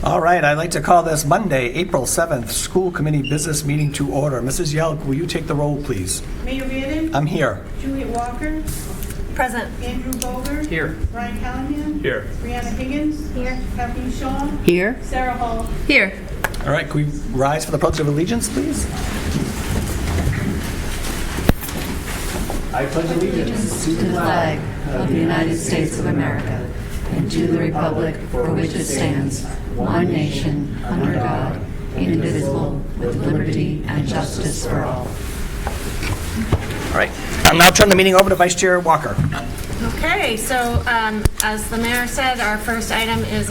All right, I'd like to call this Monday, April 7th, School Committee Business Meeting to order. Mrs. Yelk, will you take the roll, please? Mayor Reardon? I'm here. Juliet Walker? Present. Andrew Boger? Here. Brian Callahan? Here. Brianna Higgins? Here. Kathleen Shaw? Here. Sarah Hall? Here. All right, can we rise for the Pledge of Allegiance, please? I pledge allegiance To the flag of the United States of America and to the republic for which it stands, one nation, under God, indivisible, with liberty and justice for all. All right, I'll now turn the meeting over to Vice Chair Walker. Okay, so as the mayor said, our first item is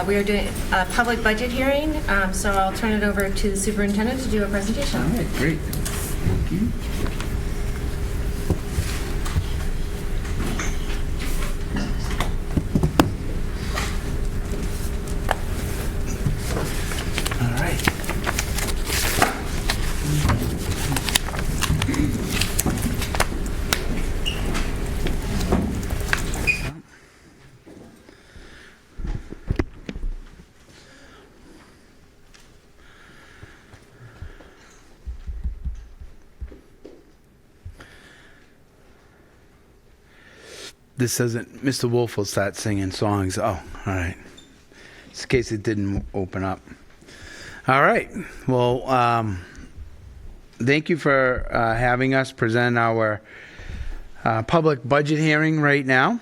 we are doing a public budget hearing. So I'll turn it over to the superintendent to do a presentation. All right, great. Thank you. All right. This doesn't, Mr. Wolf will start singing songs. Oh, all right. Just in case it didn't open up. All right. Well, thank you for having us present our public budget hearing right now.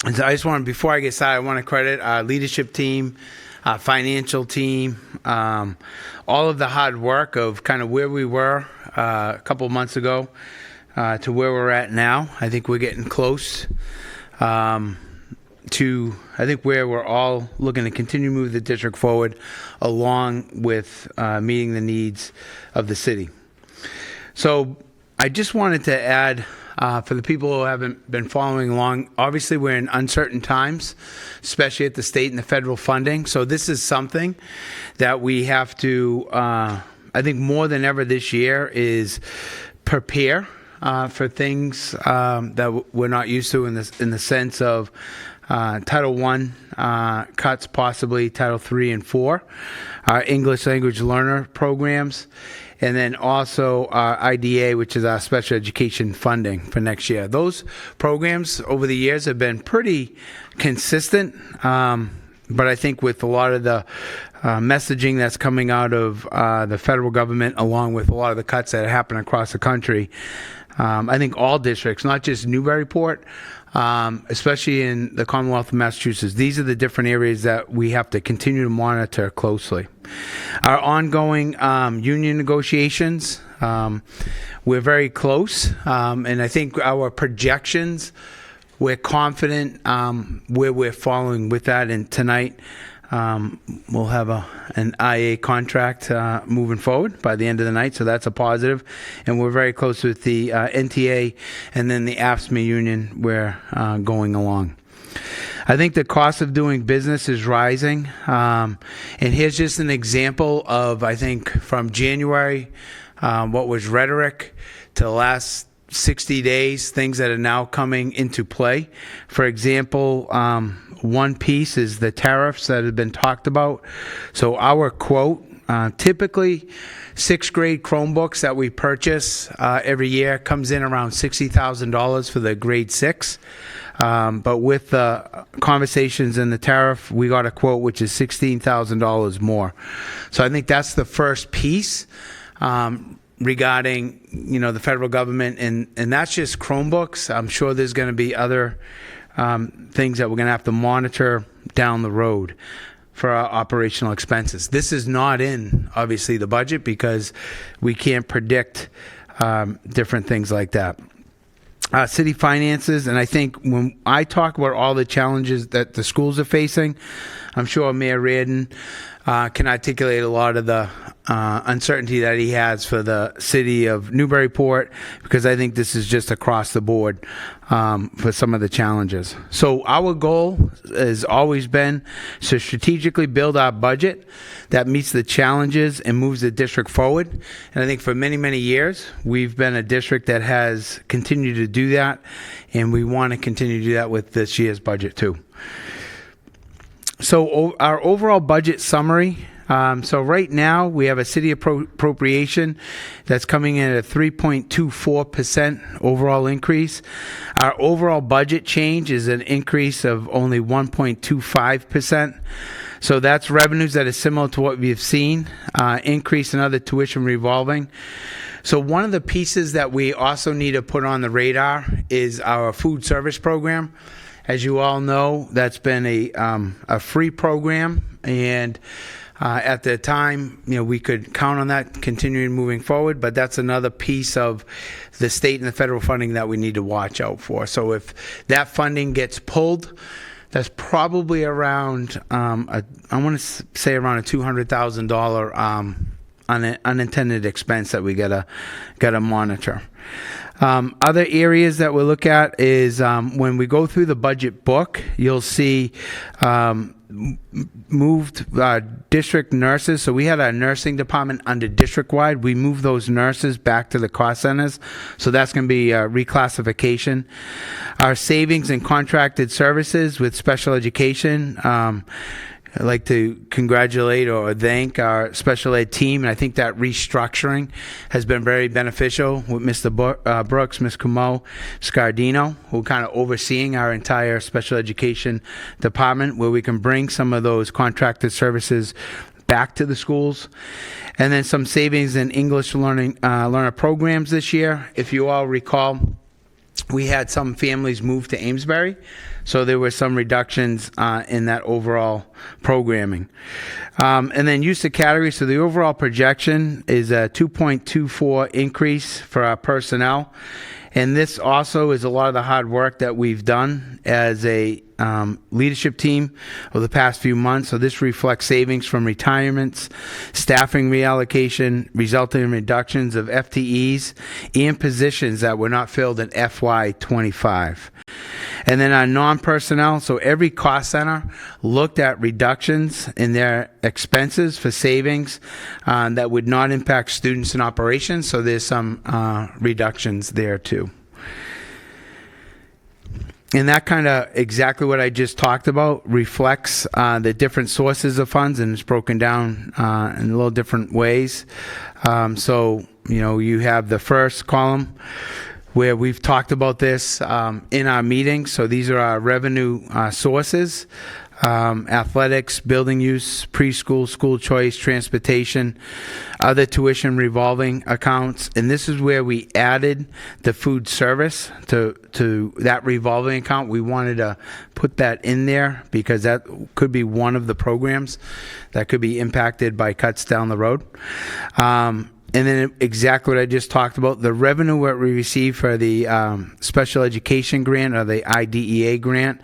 And so I just want, before I get started, I want to credit our leadership team, our financial team, all of the hard work of kind of where we were a couple of months ago to where we're at now. I think we're getting close to, I think, where we're all looking to continue to move the district forward along with meeting the needs of the city. So I just wanted to add, for the people who haven't been following along, obviously we're in uncertain times, especially at the state and the federal funding. So this is something that we have to, I think more than ever this year, is prepare for things that we're not used to in the sense of Title I cuts, possibly Title III and IV, our English language learner programs, and then also our IDA, which is our special education funding for next year. Those programs over the years have been pretty consistent, but I think with a lot of the messaging that's coming out of the federal government, along with a lot of the cuts that happen across the country, I think all districts, not just Newburyport, especially in the Commonwealth of Massachusetts, these are the different areas that we have to continue to monitor closely. Our ongoing union negotiations, we're very close, and I think our projections, we're confident where we're following with that, and tonight we'll have an IA contract moving forward by the end of the night, so that's a positive. And we're very close with the NTA and then the AFSCME union. We're going along. I think the cost of doing business is rising. And here's just an example of, I think, from January, what was rhetoric to the last 60 days, things that are now coming into play. For example, one piece is the tariffs that have been talked about. So our quote, typically 6th grade Chromebooks that we purchase every year comes in around $60,000 for the grade 6. But with the conversations and the tariff, we got a quote which is $16,000 more. So I think that's the first piece regarding, the federal government, and that's just Chromebooks. I'm sure there's going to be other things that we're going to have to monitor down the road for our operational expenses. This is not in, obviously, the budget because we can't predict different things like that. City finances, and I think when I talk about all the challenges that the schools are facing, I'm sure Mayor Reardon can articulate a lot of the uncertainty that he has for the city of Newburyport, because I think this is just across the board for some of the challenges. So our goal has always been to strategically build our budget that meets the challenges and moves the district forward. And I think for many, many years, we've been a district that has continued to do that, and we want to continue to do that with this year's budget too. Our overall budget summary. So right now we have a city appropriation that's coming in at a 3.24% overall increase. Our overall budget change is an increase of only 1.25%. So that's revenues that is similar to what we've seen. Increase in other tuition revolving. So one of the pieces that we also need to put on the radar is our food service program. As you all know, that's been a free program, and at the time, we could count on that continuing moving forward, but that's another piece of the state and the federal funding that we need to watch out for. So if that funding gets pulled, that's probably around, I want to say around a $200,000 unintended expense that we gotta monitor. Other areas that we'll look at is when we go through the budget book, you'll see moved district nurses. So we had a nursing department under district-wide. We moved those nurses back to the cost centers. So that's going to be a reclassification. Our savings and contracted services with special education. I'd like to congratulate or thank our special ed team, and I think that restructuring has been very beneficial with Mr. Brooks, Ms. Kumo, Scardino, who are kind of overseeing our entire special education department, where we can bring some of those contracted services back to the schools. And then some savings in English learner programs this year. If you all recall, we had some families move to Amesbury, so there were some reductions in that overall programming. And then use of category, so the overall projection is a 2.24 increase for our personnel. And this also is a lot of the hard work that we've done as a leadership team over the past few months. So this reflects savings from retirements, staffing reallocation, resulting in reductions of FTEs and positions that were not filled in FY25. And then our non-personnel, so every cost center looked at reductions in their expenses for savings that would not impact students and operations. So there's some reductions there too. And that kind of exactly what I just talked about reflects the different sources of funds, and it's broken down in a little different ways. So, you have the first column where we've talked about this in our meetings. So these are our revenue sources. Athletics, building use, preschool, school choice, transportation, other tuition revolving accounts. And this is where we added the food service to that revolving account. We wanted to put that in there because that could be one of the programs that could be impacted by cuts down the road. And then exactly what I just talked about, the revenue that we receive for the special education grant or the IDEA grant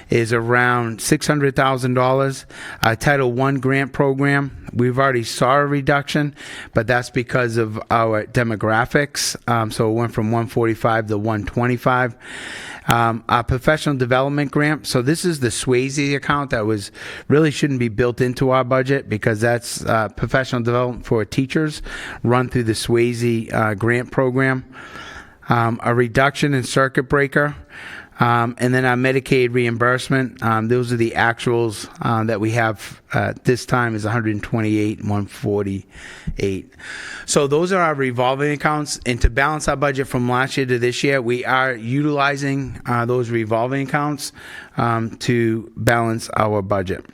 is around $600,000. Title I grant program, we've already saw a reduction, but that's because of our demographics. So it went from 145 to 125. Our professional development grant, so this is the Swayze account that really shouldn't be built into our budget because that's professional development for teachers run through the Swayze grant program. A reduction in circuit breaker, and then our Medicaid reimbursement. Those are the actuals that we have this time is 128 and 148. So those are our revolving accounts, and to balance our budget from last year to this year, we are utilizing those revolving accounts to balance our budget.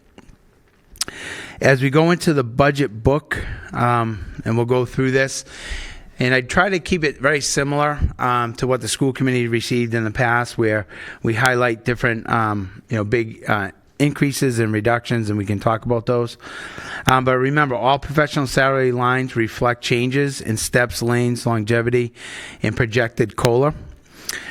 As we go into the budget book, and we'll go through this, and I try to keep it very similar to what the school committee received in the past, where we highlight different, big increases and reductions, and we can talk about those. But remember, all professional salary lines reflect changes in steps, lanes, longevity, and projected COLA.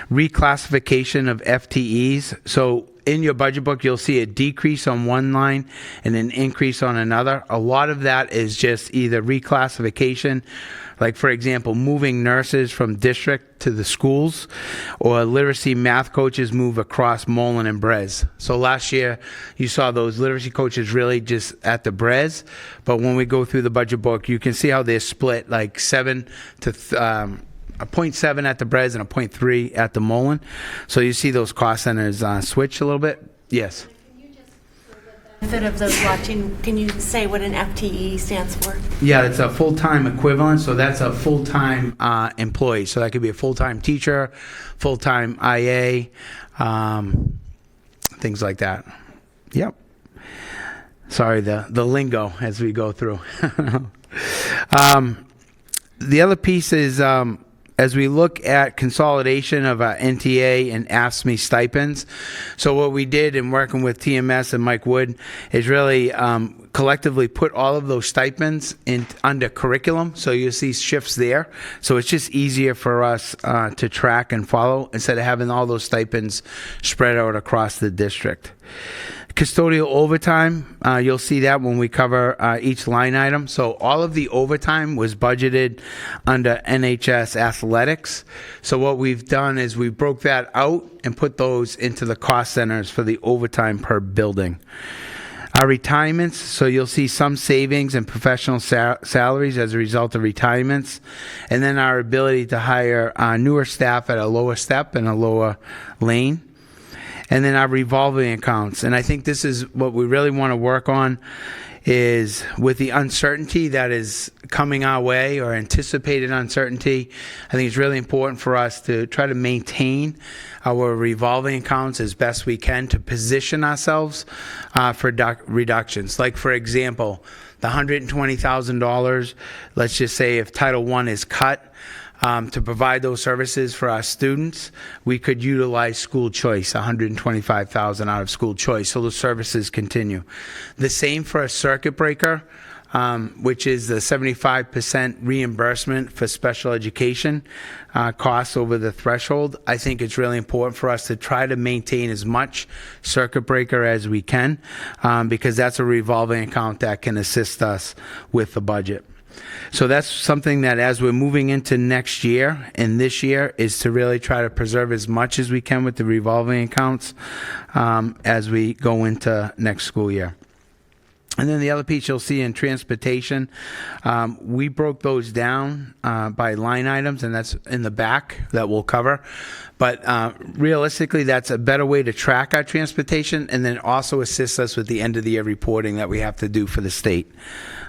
Reclassification of FTEs. So in your budget book, you'll see a decrease on one line and an increase on another. A lot of that is just either reclassification, like, for example, moving nurses from district to the schools, or literacy math coaches move across Mullen and Brez. So last year, you saw those literacy coaches really just at the Brez, but when we go through the budget book, you can see how they're split, like 7 to a 0.7 at the Brez and a 0.3 at the Mullen. So you see those cost centers switch a little bit. Yes. Benefit of those watching, can you say what an FTE stands for? Yeah, it's a full-time equivalent, so that's a full-time employee. So that could be a full-time teacher, full-time IA, things like that. Yep. Sorry, the lingo as we go through. The other piece is as we look at consolidation of NTA and AFSCME stipends. So what we did in working with TMS and Mike Wood is really collectively put all of those stipends under curriculum. So you'll see shifts there. So it's just easier for us to track and follow instead of having all those stipends spread out across the district. Custodial overtime, you'll see that when we cover each line item. So all of the overtime was budgeted under NHS athletics. So what we've done is we broke that out and put those into the cost centers for the overtime per building. Our retirements, so you'll see some savings in professional salaries as a result of retirements, and then our ability to hire newer staff at a lower step and a lower lane. And then our revolving accounts. And I think this is what we really want to work on is with the uncertainty that is coming our way or anticipated uncertainty. I think it's really important for us to try to maintain our revolving accounts as best we can to position ourselves for reductions. Like, for example, the $120,000, let's just say if Title I is cut, to provide those services for our students, we could utilize school choice, $125,000 out of school choice, so those services continue. The same for a circuit breaker, which is the 75% reimbursement for special education costs over the threshold. I think it's really important for us to try to maintain as much circuit breaker as we can, because that's a revolving account that can assist us with the budget. So that's something that as we're moving into next year and this year is to really try to preserve as much as we can with the revolving accounts as we go into next school year. And then the other piece you'll see in transportation, we broke those down by line items, and that's in the back that we'll cover. But realistically, that's a better way to track our transportation and then also assists us with the end of the year reporting that we have to do for the state.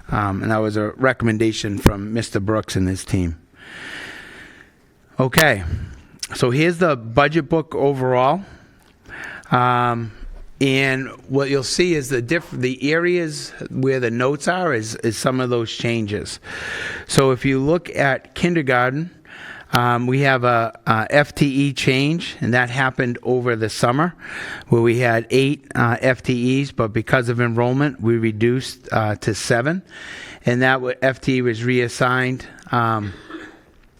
And that was a recommendation from Mr. Brooks and his team. Okay, so here's the budget book overall. And what you'll see is the areas where the notes are is some of those changes. So if you look at kindergarten, we have a FTE change, and that happened over the summer where we had 8 FTEs, but because of enrollment, we reduced to 7. And that FTE was reassigned and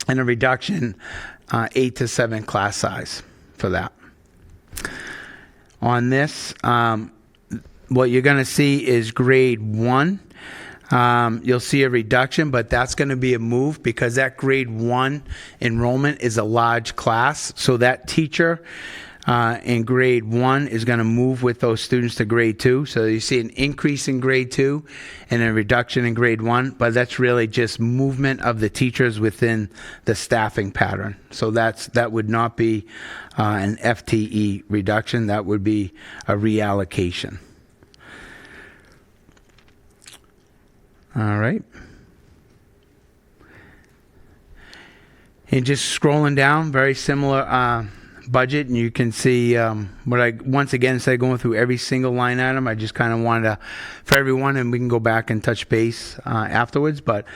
a reduction 8 to 7 class size for that. On this, what you're going to see is grade 1. You'll see a reduction, but that's going to be a move because that grade 1 enrollment is a large class. So that teacher in grade 1 is going to move with those students to grade 2. So you see an increase in grade 2 and a reduction in grade 1, but that's really just movement of the teachers within the staffing pattern. So that would not be an FTE reduction. That would be a reallocation. All right. And just scrolling down, very similar budget, and you can see what I once again instead of going through every single line item, I just kind of wanted to for everyone, and we can go back and touch base afterwards, but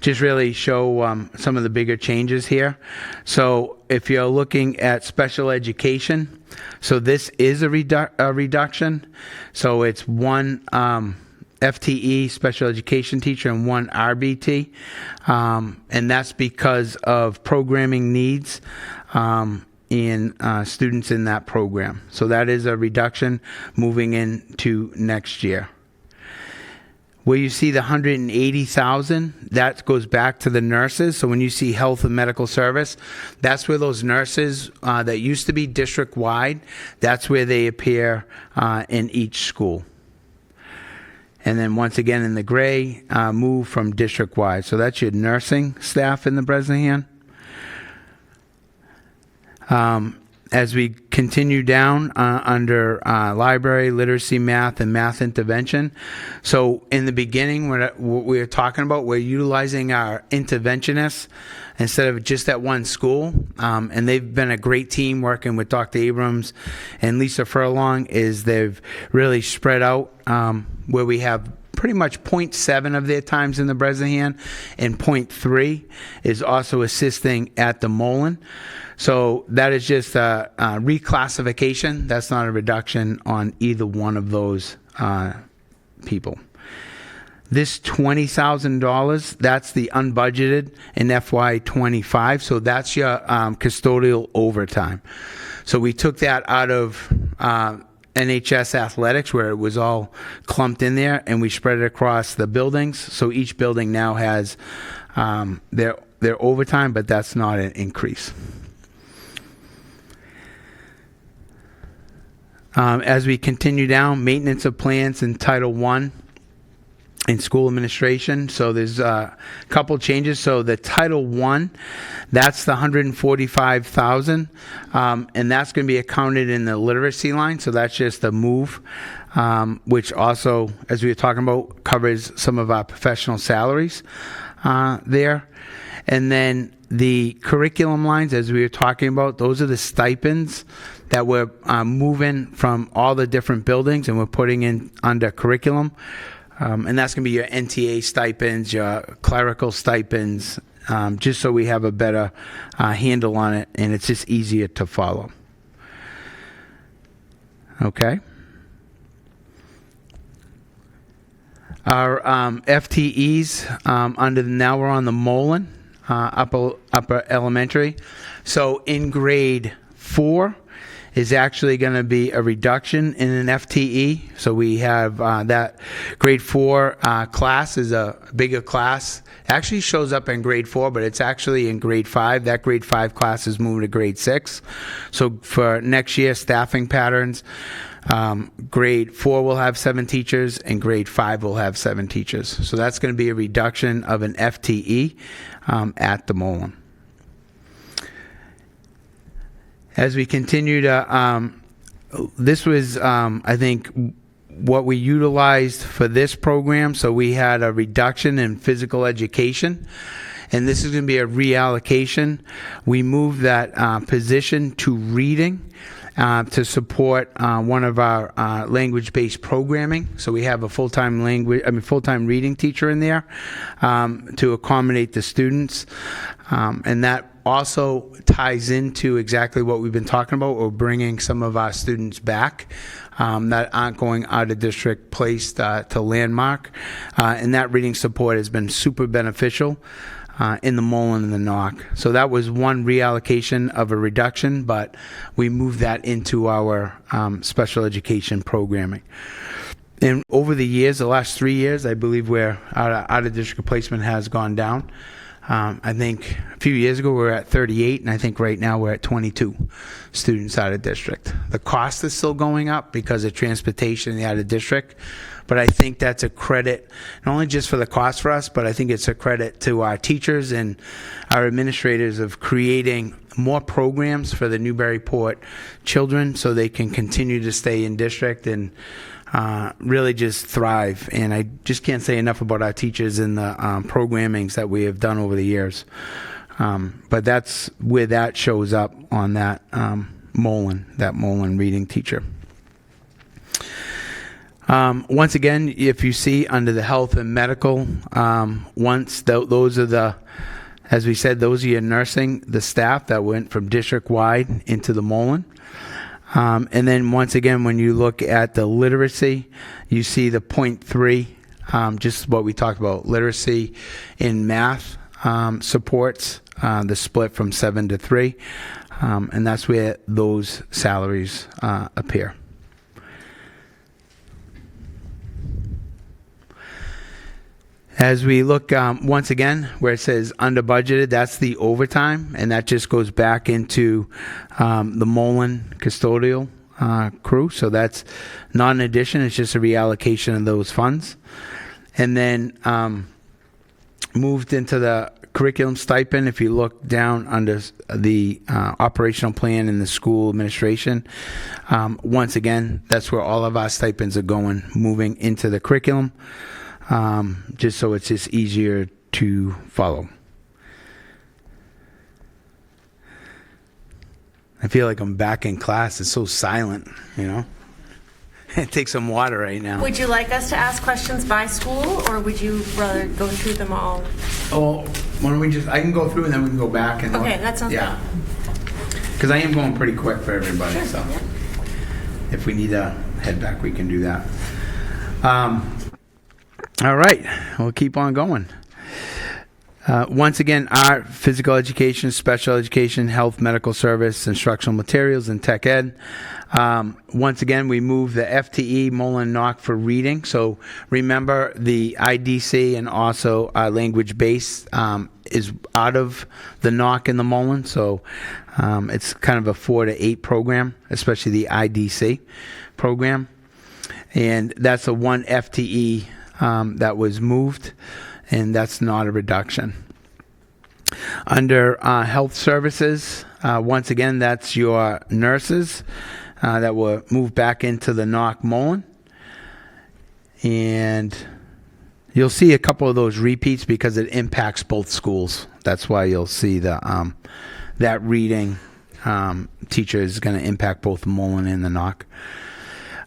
just really show some of the bigger changes here. So if you're looking at special education, so this is a reduction. So it's one FTE special education teacher and one RBT, and that's because of programming needs in students in that program. So that is a reduction moving into next year. Where you see the $180,000, that goes back to the nurses. So when you see health and medical service, that's where those nurses that used to be district-wide, that's where they appear in each school. And then once again in the gray, move from district-wide. So that's your nursing staff in the Bresnahan. As we continue down under library, literacy, math, and math intervention. So in the beginning, what we were talking about, we're utilizing our interventionists instead of just at one school. And they've been a great team working with Dr. Abrams and Lisa Furlong. They've really spread out where we have pretty much 0.7 of their times in the Bresnahan, and 0.3 is also assisting at the Mullen. So that is just a reclassification. That's not a reduction on either one of those people. This $20,000, that's the unbudgeted in FY25. So that's your custodial overtime. So we took that out of NHS athletics where it was all clumped in there, and we spread it across the buildings. So each building now has their overtime, but that's not an increase. As we continue down, maintenance of plans in Title I in school administration. So there's a couple changes. So the Title I, that's the $145,000, and that's going to be accounted in the literacy line. So that's just a move, which also, as we were talking about, covers some of our professional salaries there. And then the curriculum lines, as we were talking about, those are the stipends that we're moving from all the different buildings and we're putting in under curriculum. And that's going to be your NTA stipends, your clerical stipends, just so we have a better handle on it and it's just easier to follow. Okay. Our FTEs, now we're on the Mullen, upper elementary. So in grade 4 is actually going to be a reduction in an FTE. So we have that grade 4 class is a bigger class. It actually shows up in grade 4, but it's actually in grade 5. That grade 5 class is moving to grade 6. So for next year, staffing patterns, grade 4 will have 7 teachers and grade 5 will have 7 teachers. So that's going to be a reduction of an FTE at the Mullen. As we continue to, this was, I think, what we utilized for this program. So we had a reduction in physical education, and this is going to be a reallocation. We moved that position to reading to support one of our language-based programming. So we have a full-time reading teacher in there to accommodate the students, and that also ties into exactly what we've been talking about. We're bringing some of our students back that aren't going out of district placed to Landmark, and that reading support has been super beneficial in the Mullen and the Knock. So that was one reallocation of a reduction, but we moved that into our special education programming. And over the years, the last 3 years, I believe where out of district placement has gone down. I think a few years ago we were at 38, and I think right now we're at 22 students out of district. The cost is still going up because of transportation in the out of district, but I think that's a credit, not only just for the cost for us, but I think it's a credit to our teachers and our administrators of creating more programs for the Newburyport children so they can continue to stay in district and really just thrive. And I just can't say enough about our teachers and the programmings that we have done over the years. But that's where that shows up on that Mullen reading teacher. Once again, if you see under the health and medical, those are the, as we said, those are your nursing, the staff that went from district-wide into the Mullen. And then once again, when you look at the literacy, you see the 0.3, just what we talked about, literacy in math supports the split from 7 to 3, and that's where those salaries appear. As we look, once again, where it says under budgeted, that's the overtime, and that just goes back into the Mullen custodial crew. So that's not an addition, it's just a reallocation of those funds. And then moved into the curriculum stipend. If you look down under the operational plan in the school administration, once again, that's where all of our stipends are going, moving into the curriculum, just so it's just easier to follow. I feel like I'm back in class. It's so silent, you know? Take some water right now. Would you like us to ask questions by school, or would you rather go through them all? Oh, why don't we I can go through and then we can go back and Okay, that sounds yeah. Because I am going pretty quick for everybody, so yeah. if we need to head back, we can do that. All right, we'll keep on going. Once again, art, physical education, special education, health, medical service, instructional materials, and tech ed. Once again, we move the FTE, Mullen, Knock for reading. So remember, the IDC and also language base is out of the Knock and the Mullen. So it's kind of a 4 to 8 program, especially the IDC program. And that's a 1 FTE that was moved, and that's not a reduction. Under health services, once again, that's your nurses that were moved back into the Knock Mullen. And you'll see a couple of those repeats because it impacts both schools. That's why you'll see the that reading teacher is going to impact both the Mullen and the Knock.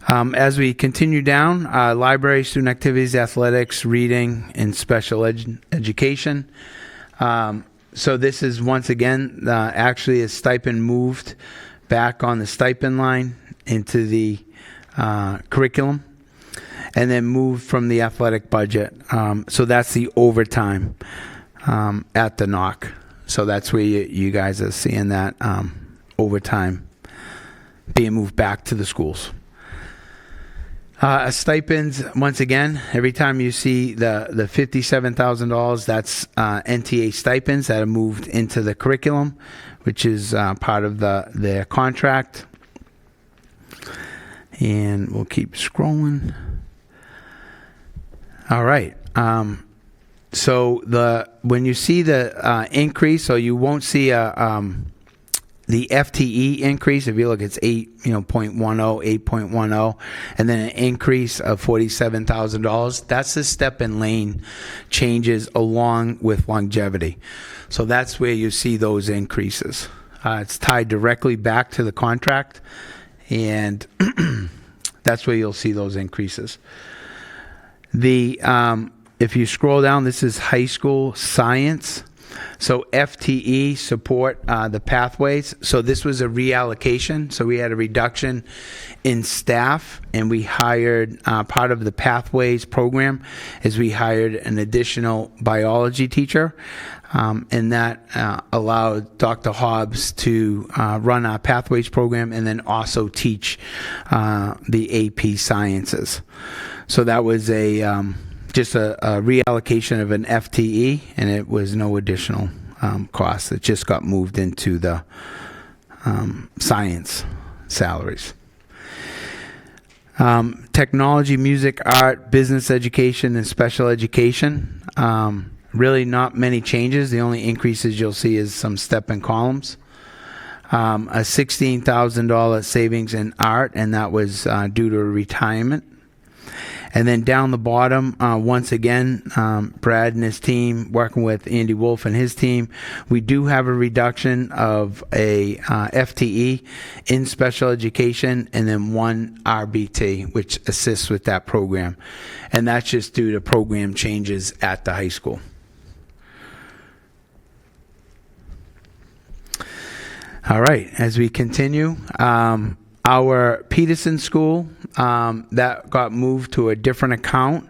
As we continue down, library, student activities, athletics, reading, and special education. So this is, once again, actually a stipend moved back on the stipend line into the curriculum, and then moved from the athletic budget. So that's the overtime at the Knock. So that's where you guys are seeing that overtime being moved back to the schools. Stipends, once again, every time you see the $57,000, that's NTA stipends that are moved into the curriculum, which is part of their contract. And we'll keep scrolling. All right. So when you see the increase, so you won't see the FTE increase. If you look, it's 8.10, and then an increase of $47,000. That's the step and lane changes along with longevity. So that's where you see those increases. It's tied directly back to the contract, and that's where you'll see those increases. If you scroll down, this is high school science. So FTE support the pathways. So this was a reallocation. So we had a reduction in staff, and we hired part of the pathways program is we hired an additional biology teacher, and that allowed Dr. Hobbs to run our pathways program and then also teach the AP sciences. So that was just a reallocation of an FTE, and it was no additional cost. It just got moved into the science salaries. Technology, music, art, business education, and special education. Really not many changes. The only increases you'll see is some step and columns. A $16,000 savings in art, and that was due to a retirement. And then down the bottom, once again, Brad and his team, working with Andy Wolf and his team, we do have a reduction of a FTE in special education, and then 1 RBT, which assists with that program. And that's just due to program changes at the high school. All right, as we continue, our Peterson School, that got moved to a different account.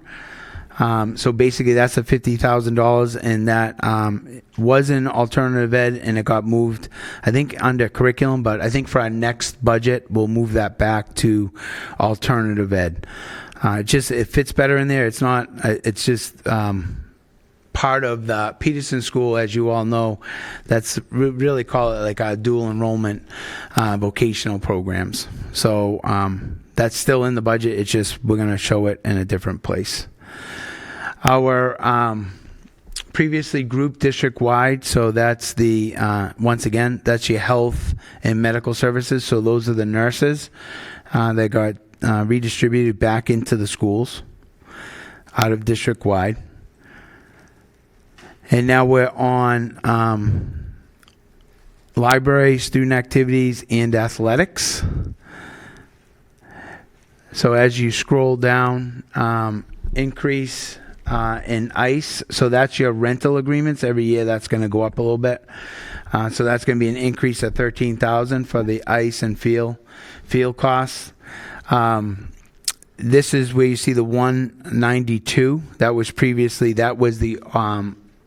So basically that's a $50,000, and that was in alternative ed, and it got moved, I think, under curriculum, but I think for our next budget, we'll move that back to alternative ed. It fits better in there. It's not, it's just part of the Peterson School, as you all know, that's really call it like our dual enrollment vocational programs. So that's still in the budget. It's just we're going to show it in a different place. Our previously grouped district-wide, so that's the, once again, that's your health and medical services. So those are the nurses that got redistributed back into the schools out of district-wide. And now we're on library, student activities, and athletics. So as you scroll down, increase in ICE. So that's your rental agreements. Every year that's going to go up a little bit. So that's going to be an increase of $13,000 for the ICE and field costs. This is where you see the 192. That was previously, that was the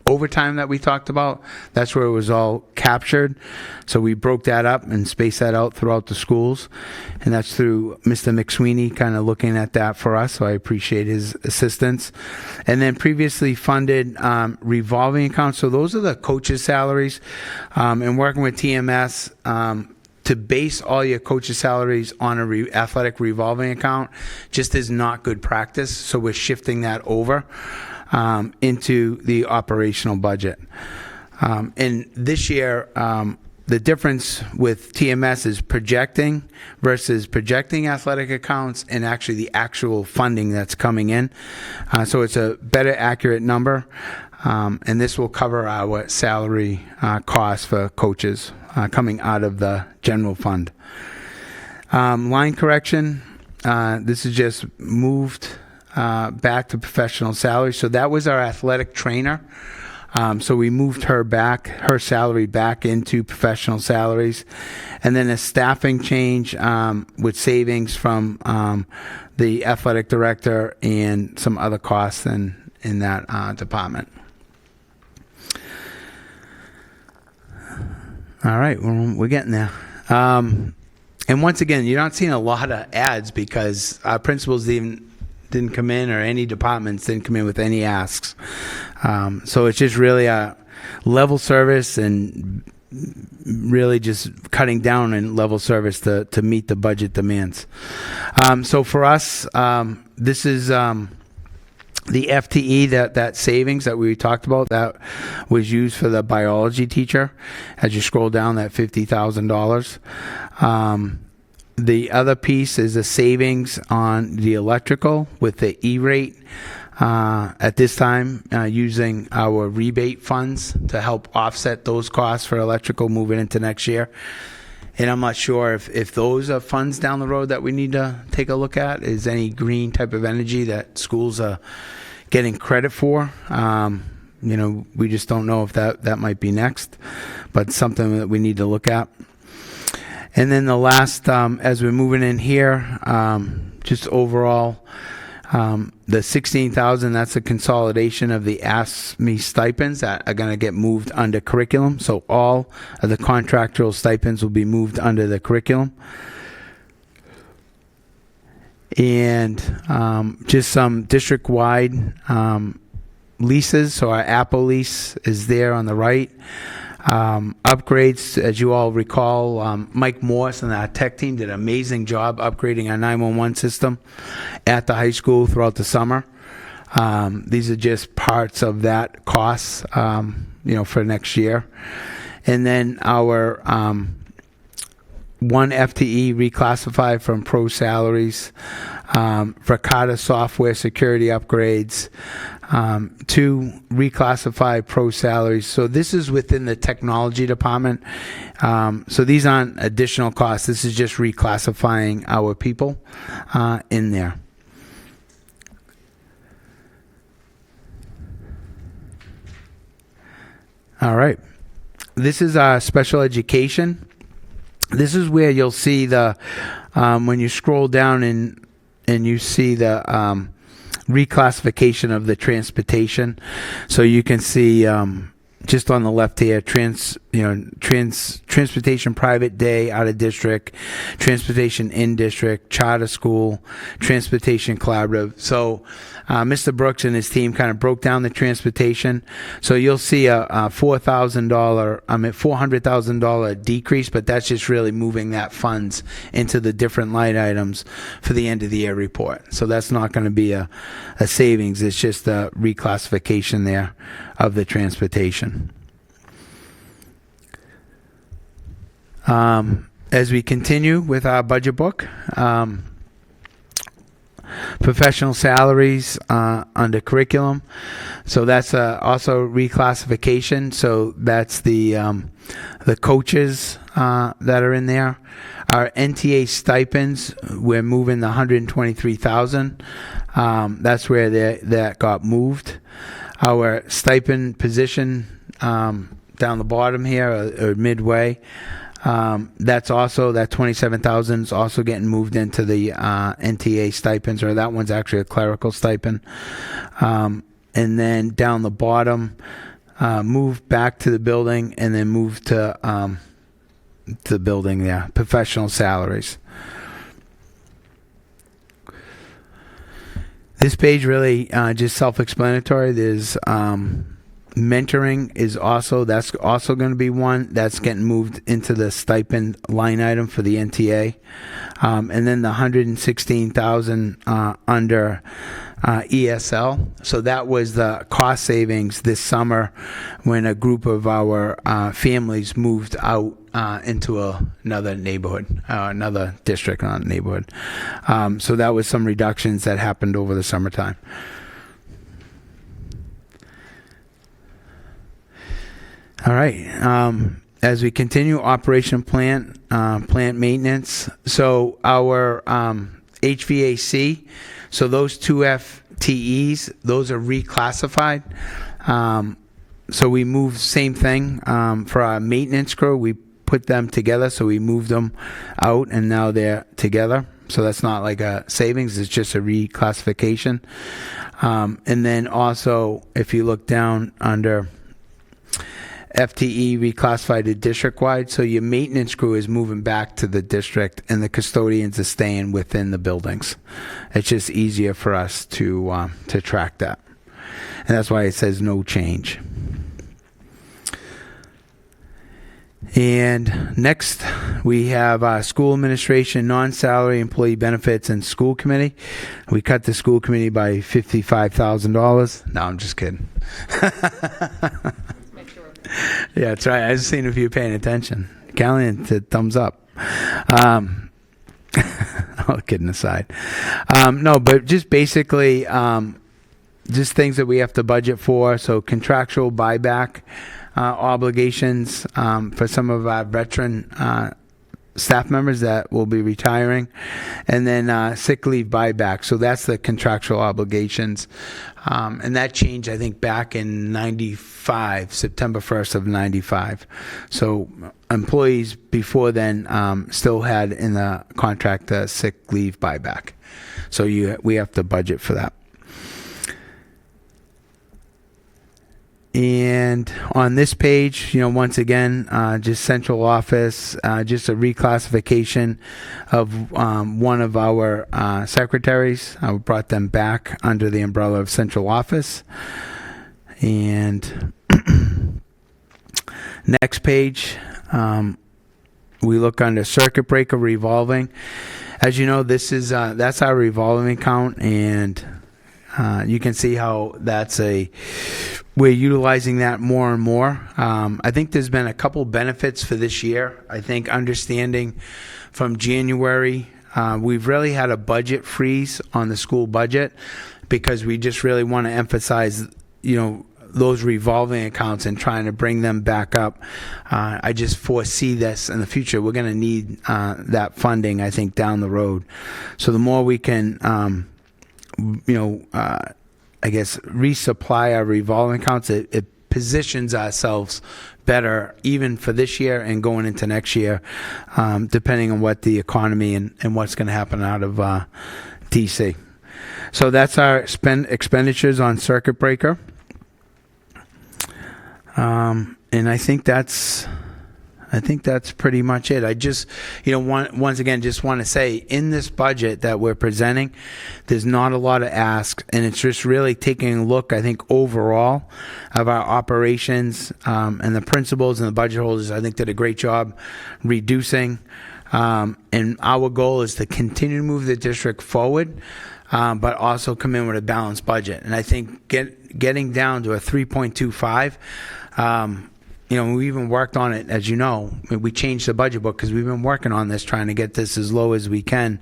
overtime that we talked about. That's where it was all captured. So we broke that up and spaced that out throughout the schools. And that's through Mr. McSweeney kind of looking at that for us. So I appreciate his assistance. And then previously funded revolving accounts. So those are the coaches' salaries. And working with TMS, to base all your coaches' salaries on a athletic revolving account just is not good practice. So we're shifting that over into the operational budget. And this year, the difference with TMS is projecting versus projecting athletic accounts and actually the actual funding that's coming in. So it's a better accurate number. And this will cover our salary costs for coaches coming out of the general fund. Line correction, this is just moved back to professional salary. So that was our athletic trainer. So we moved her salary back into professional salaries. And then a staffing change with savings from the athletic director and some other costs in that department. All right, we're getting there. And once again, you're not seeing a lot of ads because our principals didn't come in, or any departments didn't come in with any asks. So it's just really a level service and really just cutting down in level service to meet the budget demands. So for us, this is the FTE, that savings that we talked about, that was used for the biology teacher. As you scroll down, that $50,000. The other piece is a savings on the electrical with the E-rate at this time, using our rebate funds to help offset those costs for electrical moving into next year. And I'm not sure if those are funds down the road that we need to take a look at. Is any green type of energy that schools are getting credit for? We just don't know if that might be next, but something that we need to look at. And then the last, as we're moving in here, just overall, the $16,000, that's a consolidation of the Ask Me stipends that are going to get moved under curriculum. So all of the contractual stipends will be moved under the curriculum. And just some district-wide leases. So our Apple lease is there on the right. Upgrades, as you all recall, Mike Morse and our tech team did an amazing job upgrading our 911 system at the high school throughout the summer. These are just parts of that cost, for next year. And then our one FTE reclassified from pro salaries, for Carter software security upgrades, to reclassify pro salaries. So this is within the technology department. So these aren't additional costs. This is just reclassifying our people in there. All right. This is our special education. This is where you'll see the, when you scroll down and you see the reclassification of the transportation. So you can see just on the left here, transportation private day out of district, transportation in district, charter school, transportation collaborative. So Mr. Brooks and his team kind of broke down the transportation. So you'll see a $400,000 decrease, but that's just really moving that funds into the different line items for the end of the year report. So that's not going to be a savings. It's just a reclassification there of the transportation. As we continue with our budget book, professional salaries under curriculum. So that's also reclassification. So that's the coaches that are in there. Our NTA stipends, we're moving the $123,000. That's where that got moved. Our stipend position down the bottom here, or midway, that's also, that $27,000 is also getting moved into the NTA stipends, or that one's actually a clerical stipend. And then down the bottom, move back to the building, and then move to the building there, professional salaries. This page really just self-explanatory. There's mentoring is also, that's also going to be one that's getting moved into the stipend line item for the NTA. And then the $116,000 under ESL. So that was the cost savings this summer when a group of our families moved out into another neighborhood, another district, not neighborhood. So that was some reductions that happened over the summertime. All right. As we continue, operation plant maintenance. So our HVAC, so those two FTEs, those are reclassified. So we moved same thing for our maintenance crew. We put them together, so we moved them out, and now they're together. So that's not like a savings; it's just a reclassification. And then also, if you look down under FTE reclassified to district-wide, so your maintenance crew is moving back to the district, and the custodians are staying within the buildings. It's just easier for us to track that, and that's why it says no change. And next, we have school administration, non-salary employee benefits, and school committee. We cut the school committee by $55,000. No, I'm just kidding. Yeah, that's right. I was seeing if you were paying attention. Callahan said thumbs up. All kidding aside. No, but just basically, just things that we have to budget for. So contractual buyback obligations for some of our veteran staff members that will be retiring, and then sick leave buyback. So that's the contractual obligations. And that changed, I think, back in 95, September 1st of 95. So employees before then still had in the contract a sick leave buyback. So we have to budget for that. And on this page, once again, just central office, just a reclassification of one of our secretaries. I brought them back under the umbrella of central office. And next page, we look under circuit breaker revolving. As you know, this is that's our revolving account, and you can see how we're utilizing that more and more. I think there's been a couple benefits for this year. I think understanding from January, we've really had a budget freeze on the school budget because we just really want to emphasize, those revolving accounts and trying to bring them back up. I just foresee this in the future. We're going to need that funding, I think, down the road. So the more we can I guess, resupply our revolving accounts, it positions ourselves better even for this year and going into next year, depending on what the economy and what's going to happen out of DC. So that's our expenditures on circuit breaker. And I think that's pretty much it. I just, once again, just want to say, in this budget that we're presenting, there's not a lot of asks, and it's just really taking a look, I think, overall of our operations, and the principals and the budget holders, I think, did a great job reducing. And our goal is to continue to move the district forward, but also come in with a balanced budget. And I think getting down to a 3.25, we even worked on it, as you know. We changed the budget book because we've been working on this, trying to get this as low as we can,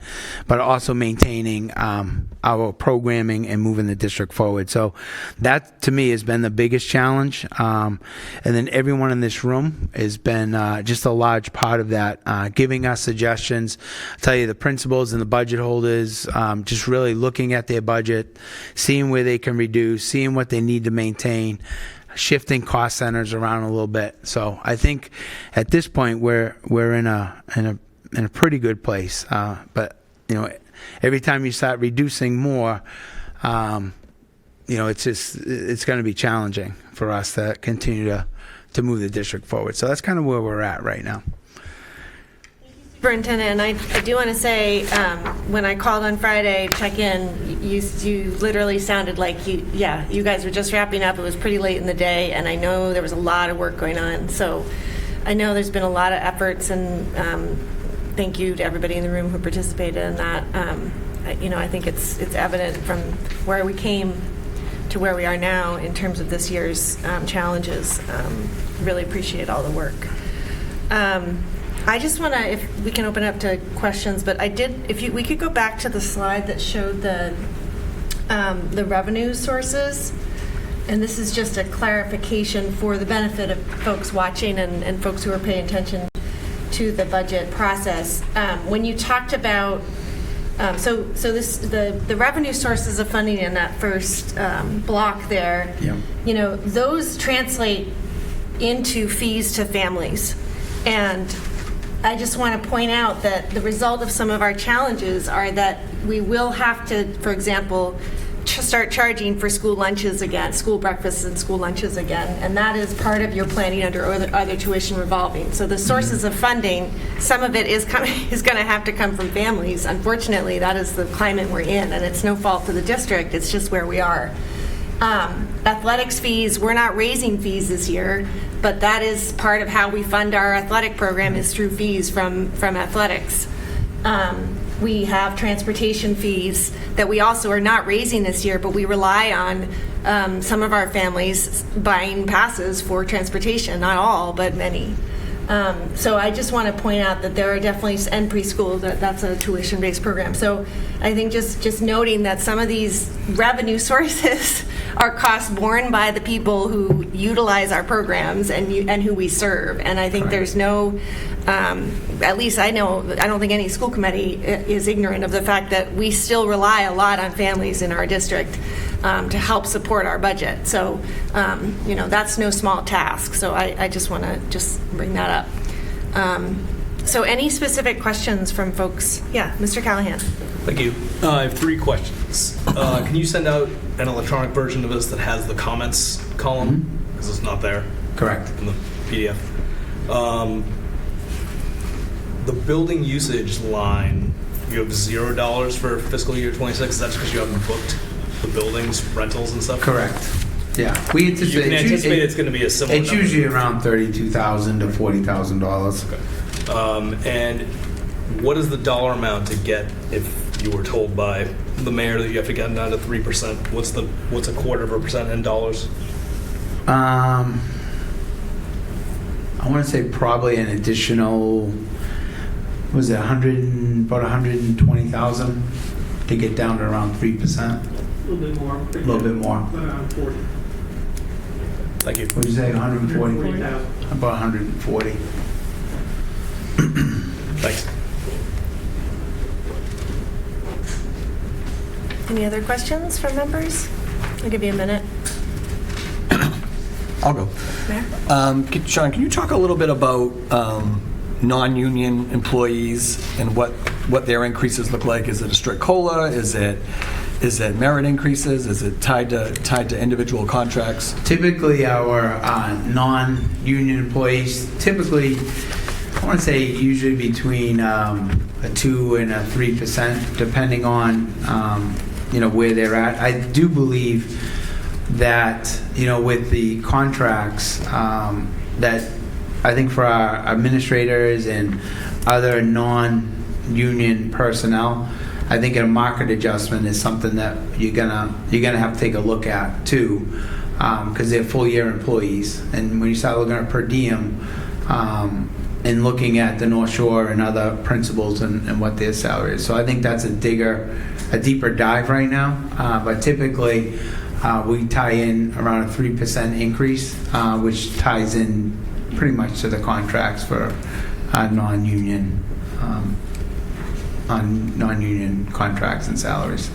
but also maintaining our programming and moving the district forward. So that, to me, has been the biggest challenge. And then everyone in this room has been just a large part of that, giving us suggestions. I'll tell you, the principals and the budget holders, just really looking at their budget, seeing where they can reduce, seeing what they need to maintain, shifting cost centers around a little bit. So I think at this point we're in a pretty good place. But every time you start reducing more, it's going to be challenging for us to continue to move the district forward. So that's kind of where we're at right now. Superintendent, and I do want to say, when I called on Friday, check in, you literally sounded like you guys were just wrapping up. It was pretty late in the day, and I know there was a lot of work going on. So I know there's been a lot of efforts, and thank you to everybody in the room who participated in that. I think it's evident from where we came to where we are now in terms of this year's challenges. Really appreciate all the work. I just want to, if we can open up to questions, but we could go back to the slide that showed the revenue sources, and this is just a clarification for the benefit of folks watching and folks who are paying attention to the budget process. When you talked about, the revenue sources of funding in that first block there, Yep. Those translate into fees to families, and I just want to point out that the result of some of our challenges are that we will have to, for example, start charging for school lunches again, school breakfasts and school lunches again, and that is part of your planning under other tuition revolving. So the sources of funding, some of it is going to have to come from families. Unfortunately, that is the climate we're in, and it's no fault to the district. It's just where we are. Athletics fees, we're not raising fees this year, but that is part of how we fund our athletic program is through fees from athletics. We have transportation fees that we also are not raising this year, but we rely on some of our families buying passes for transportation, not all, but many. So I just want to point out that there are definitely, and preschool, that's a tuition-based program. So I think just noting that some of these revenue sources are costs borne by the people who utilize our programs and who we serve. And I think there's no, at least I don't think any school committee is ignorant of the fact that we still rely a lot on families in our district to help support our budget. So, that's no small task. So I just want to just bring that up. So any specific questions from folks? Yeah, Mr. Callahan. Thank you. I have 3 questions. Can you send out an electronic version of this that has the comments column? Because it's not there Correct. in the PDF. The building usage line, you have $0 for fiscal year 26. That's because you haven't booked the buildings, rentals and stuff? Correct. Yeah. We You can anticipate it's going to be a similar It's number. usually around $32,000 to $40,000. Okay. And what is the dollar amount to get if you were told by the mayor that you have to get down to 3%? What's a 1/4% in dollars? I want to say probably an additional, was it about 120,000 to get down to around 3%? A little bit more. A little bit more. Around 40. Thank you. Would you say 140? 140,000. About 140. Thanks. Any other questions from members? I'll give you a minute. I'll go. Mayor? Sean, can you talk a little bit about non-union employees and what their increases look like? Is it a strict COLA? Is it Is it merit increases? Is it tied to individual contracts? Typically, our non-union employees, typically, I want to say usually between a 2 and a 3%, depending on, where they're at. I do believe that, with the contracts, that I think for our administrators and other non-union personnel, I think a market adjustment is something that you're gonna have to take a look at too, because they're full year employees. And when you start looking at per diem and looking at the North Shore and other principals and what their salary is, so I think that's a deeper dive right now. But typically, we tie in around a 3% increase, which ties in pretty much to the contracts for non-union. On non-union contracts and salaries.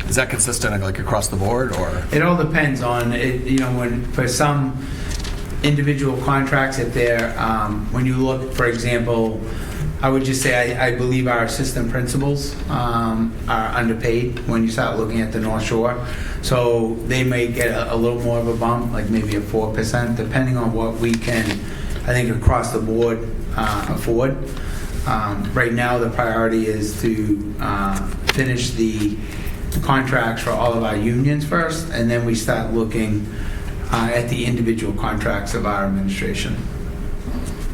Is that consistent like across the board, or? It all depends on it. When for some individual contracts, if they're when you look, for example, I would just say I believe our assistant principals are underpaid when you start looking at the North Shore. So they may get a little more of a bump, like maybe a 4%, depending on what we can, I think, across the board afford. Right now, the priority is to finish the contracts for all of our unions first, and then we start looking at the individual contracts of our administration.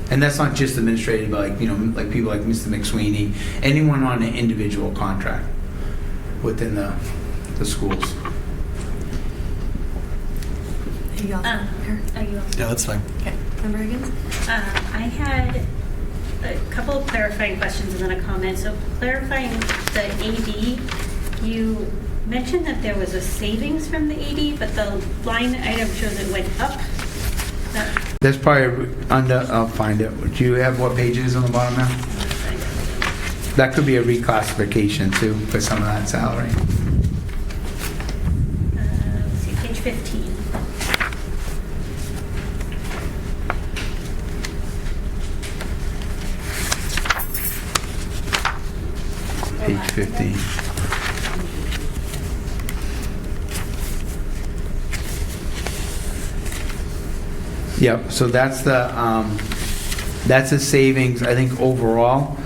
And that's not just administrative, but like people like Mr. McSweeney, anyone on an individual contract within the schools. Are you all? Are you all? Yeah, that's fine. Okay. Member Higgins? I had a couple of clarifying questions and then a comment. So clarifying the AD, you mentioned that there was a savings from the AD, but the line item shows it went up. That's probably under, I'll find it. Do you have what page it is on the bottom now? That could be a reclassification too for some of that salary. Let's see, page 15. Page 15. Yep, so that's the savings, I think, overall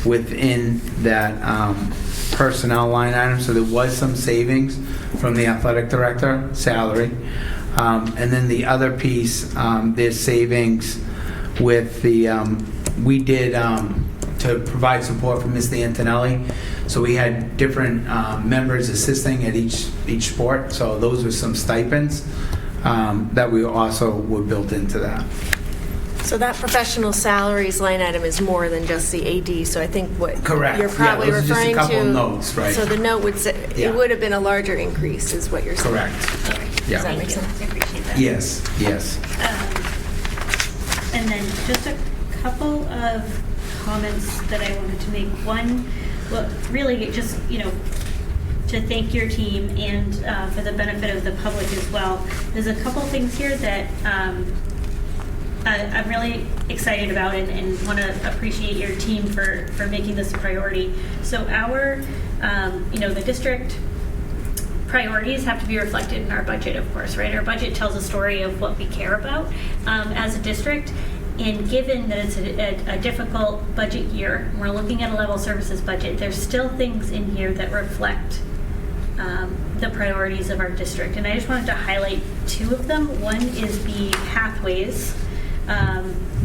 within that personnel line item. So there was some savings from the athletic director salary. And then the other piece, there's savings with the, we did to provide support for Mr. Antonelli. So we had different members assisting at each sport. So those were some stipends that we also were built into that. So that professional salaries line item is more than just the AD, so I think what Correct. you're probably Yeah, those are just a referring couple to. of notes, right. So the note would say, Yeah. it would have been a larger increase, is what you're saying. Correct. Okay. Yeah. Does that make Thank you. sense? I appreciate that. Yes, yes. And then just a couple of comments that I wanted to make. One, well, really just, to thank your team and for the benefit of the public as well. There's a couple things here that I'm really excited about and want to appreciate your team for making this a priority. So our, the district priorities have to be reflected in our budget, of course, right? Our budget tells a story of what we care about as a district. And given that it's a difficult budget year, we're looking at a level services budget, there's still things in here that reflect the priorities of our district. And I just wanted to highlight two of them. One is the pathways.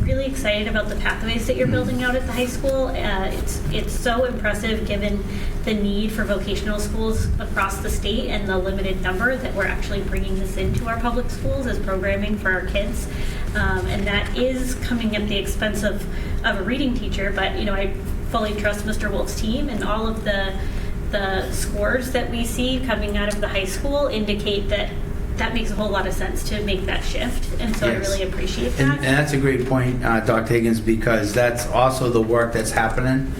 Really excited about the pathways that you're building out at the high school. It's so impressive given the need for vocational schools across the state and the limited number that we're actually bringing this into our public schools as programming for our kids. And that is coming at the expense of a reading teacher, but I fully trust Mr. Wolf's team, and all of the scores that we see coming out of the high school indicate that makes a whole lot of sense to make that shift, and so Yes. I really appreciate And that. that's a great point, Dr. Higgins, because that's also the work that's happening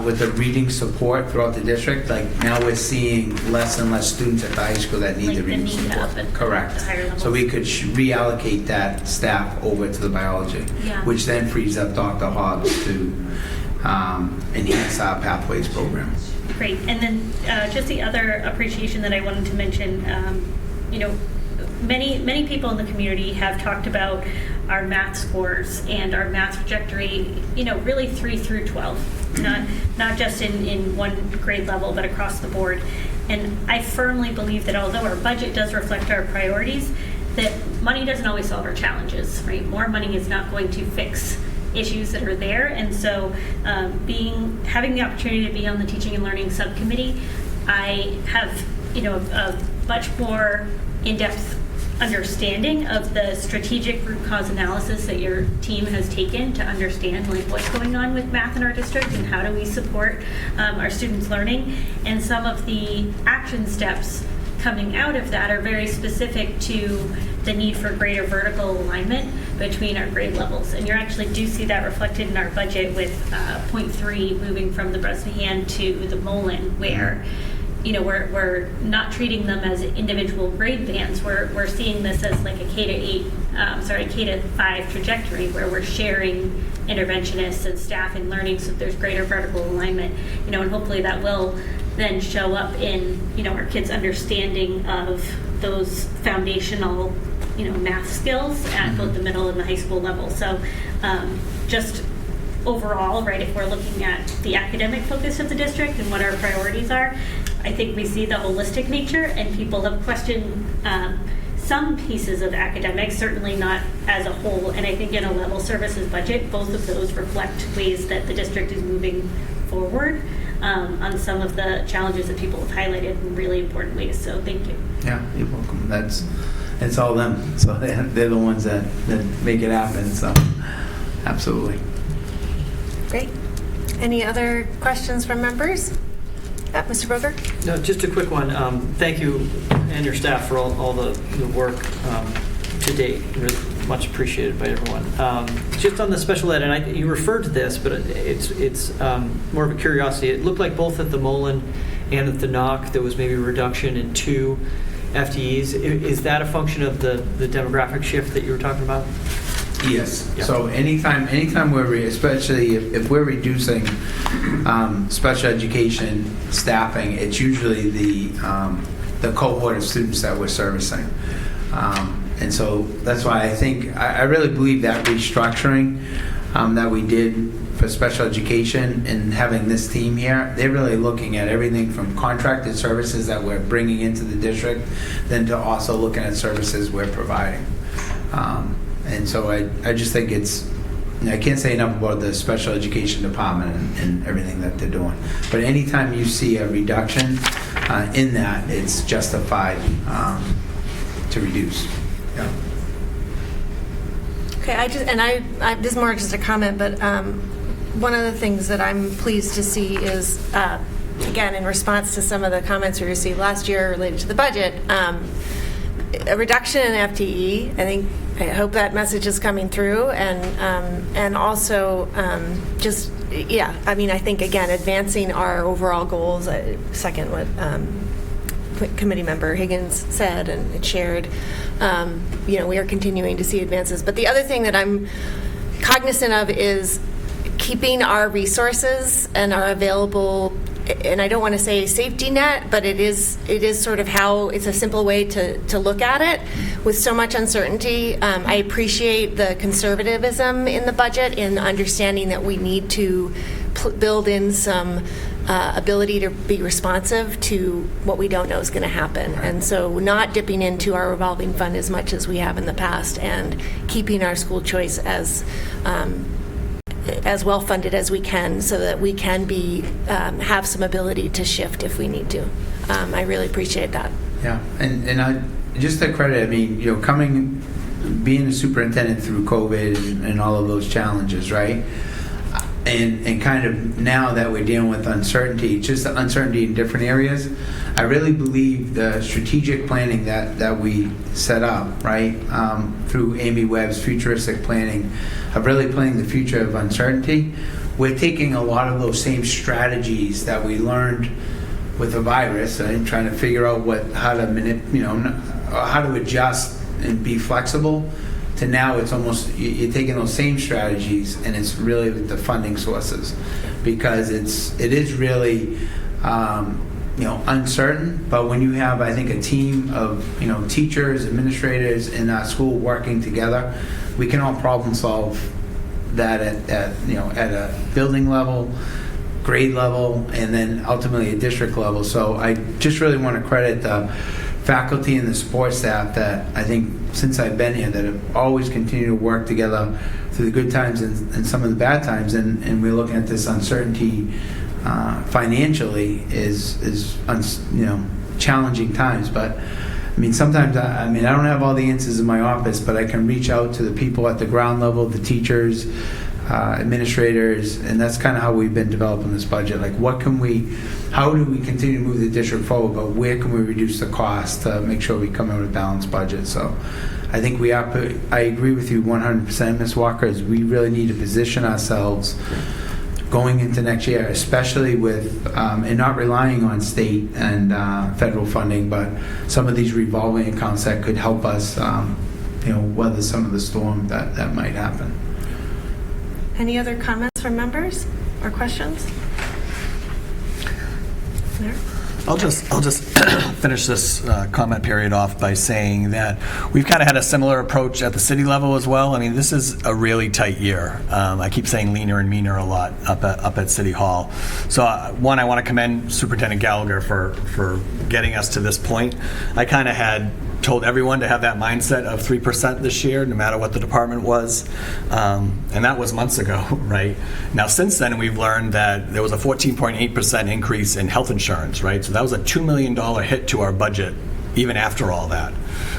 with the reading support throughout the district. Like now we're seeing less and less students at the high school that need Like the the reading need support. up at Correct. the higher levels. So we could reallocate that staff over to the biology, Yeah. which then frees up Dr. Hobbs to enhance our Pathways program. Great. And then just the other appreciation that I wanted to mention, many people in the community have talked about our math scores and our math trajectory, really 3 through 12, not just in one grade level, but across the board. And I firmly believe that although our budget does reflect our priorities, that money doesn't always solve our challenges, right? More money is not going to fix issues that are there. And so having the opportunity to be on the Teaching and Learning Subcommittee, I have, a much more in-depth understanding of the strategic root cause analysis that your team has taken to understand what's going on with math in our district and how do we support our students' learning. And some of the action steps coming out of that are very specific to the need for greater vertical alignment between our grade levels. And you actually do see that reflected in our budget with 0.3 moving from the Bresnahan to the Mullen, where we're not treating them as individual grade bands. We're seeing this as like a K to 5 trajectory where we're sharing interventionists and staff and learning so that there's greater vertical alignment. And hopefully that will then show up in our kids' understanding of those foundational math skills at both the middle and the high school level. So just overall, right, if we're looking at the academic focus of the district and what our priorities are, I think we see the holistic nature, and people have questioned some pieces of academics, certainly not as a whole. And I think in a level services budget, both of those reflect ways that the district is moving forward on some of the challenges that people have highlighted in really important ways. So thank you. Yeah, you're welcome. It's all them. So they're the ones that make it happen. So absolutely. Great. Any other questions from members? Mr. Broger? No, just a quick one. Thank you and your staff for all the work to date. Really much appreciated by everyone. Just on the special ed, and you referred to this, but it's more of a curiosity. It looked like both at the Mullen and at the NOC there was maybe a reduction in 2 FTEs. Is that a function of the demographic shift that you were talking about? Yes. Yeah. So anytime especially if we're reducing special education staffing, it's usually the cohort of students that we're servicing. And so that's why I think I really believe that restructuring that we did for special education and having this team here, they're really looking at everything from contracted services that we're bringing into the district, then to also looking at services we're providing. And so I just think I can't say enough about the special education department and everything that they're doing. But anytime you see a reduction in that, it's justified to reduce. Yeah. Okay, this is more just a comment, but one of the things that I'm pleased to see is, again, in response to some of the comments we received last year related to the budget, a reduction in FTE. I hope that message is coming through, and also I think again advancing our overall goals. Second what committee member Higgins said and shared. We are continuing to see advances. But the other thing that I'm cognizant of is keeping our resources and our available, and I don't want to say safety net, but it is sort of how it's a simple way to look at it. With so much uncertainty, I appreciate the conservatism in the budget in understanding that we need to build in some ability to be responsive to what we don't know is going to happen. And so not dipping into our revolving fund as much as we have in the past, and keeping our school choice as well funded as we can, so that we can have some ability to shift if we need to. I really appreciate that. Yeah, and I just to credit, being a superintendent through COVID and all of those challenges, right? And kind of now that we're dealing with uncertainty, just the uncertainty in different areas, I really believe the strategic planning that we set up, right, through Amy Webb's futuristic planning of really planning the future of uncertainty, we're taking a lot of those same strategies that we learned with the virus and trying to figure out how to adjust and be flexible to now it's almost, you're taking those same strategies and it's really with the funding sources, because it is really, uncertain, but when you have, I think, a team of, teachers, administrators in our school working together, we can all problem solve that at a building level, grade level, and then ultimately a district level. So I just really want to credit the faculty and the support staff that I think since I've been here that have always continued to work together through the good times and some of the bad times. And we're looking at this uncertainty financially is challenging times. But I mean, sometimes I don't have all the answers in my office, but I can reach out to the people at the ground level, the teachers, administrators, and that's kind of how we've been developing this budget. Like, how do we continue to move the district forward, but where can we reduce the cost to make sure we come in with a balanced budget? So I think I agree with you 100%, Ms. Walker, is we really need to position ourselves going into next year, especially with, and not relying on state and federal funding, but some of these revolving accounts that could help us, weather some of the storm that might happen. Any other comments from members or questions? There. I'll just finish this comment period off by saying that we've kind of had a similar approach at the city level as well. I mean, this is a really tight year. I keep saying leaner and meaner a lot up at City Hall. So one, I want to commend Superintendent Gallagher for getting us to this point. I kind of had told everyone to have that mindset of 3% this year, no matter what the department was. And that was months ago, right? Now, since then, we've learned that there was a 14.8% increase in health insurance, right? So that was a $2 million hit to our budget, even after all that.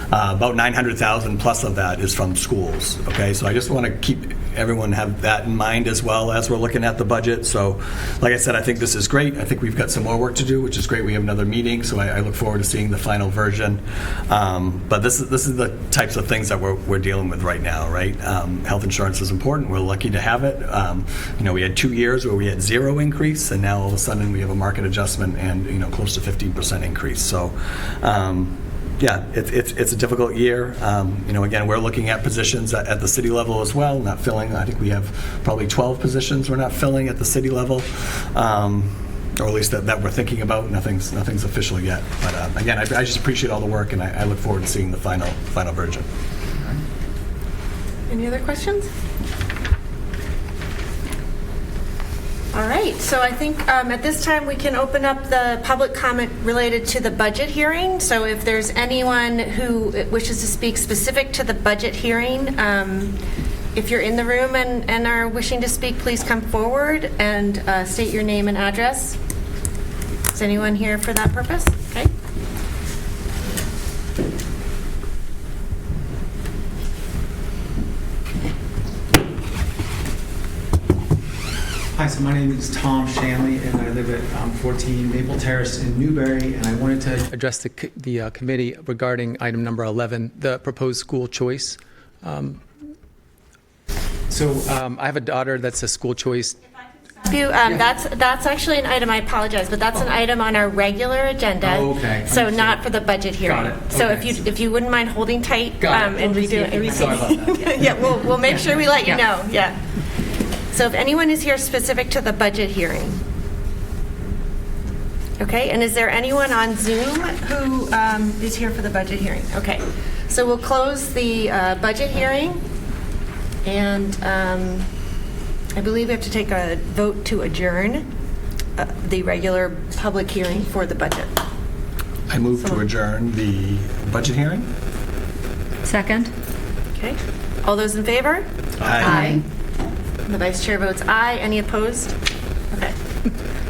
About $900,000 plus of that is from schools, okay? So I just want to keep everyone have that in mind as well as we're looking at the budget. So like I said, I think this is great. I think we've got some more work to do, which is great. We have another meeting, so I look forward to seeing the final version. But this is the types of things that we're dealing with right now, right? Health insurance is important. We're lucky to have it. We had 2 years where we had zero increase, and now all of a sudden we have a market adjustment and close to 15% increase. So yeah, it's a difficult year. Again, we're looking at positions at the city level as well, not filling. I think we have probably 12 positions we're not filling at the city level, or at least that we're thinking about. Nothing's official yet. But again, I just appreciate all the work, and I look forward to seeing the final version. Any other questions? All right, so I think at this time we can open up the public comment related to the budget hearing. So if there's anyone who wishes to speak specific to the budget hearing, if you're in the room and are wishing to speak, please come forward and state your name and address. Is anyone here for that purpose? Okay. Hi, so my name is Tom Shanley, and I live at 14 Maple Terrace in Newbury, and I wanted to address the committee regarding item number 11, the proposed school choice. I have a daughter that's a school choice. That's actually an item, I apologize, but that's an item on our regular agenda. Oh, okay. So not for the budget hearing. Got it. So Okay. if you wouldn't mind holding tight Got it. and redoing everything. Sorry about that. Yeah, we'll make sure we let you know. Yeah. So if anyone is here specific to the budget hearing. Okay, and is there anyone on Zoom who is here for the budget hearing? Okay, so we'll close the budget hearing, and I believe we have to take a vote to adjourn the regular public hearing for the budget. I move to adjourn the budget hearing. Second? Okay, all those in favor? Aye. The vice chair votes aye. Any opposed? Okay.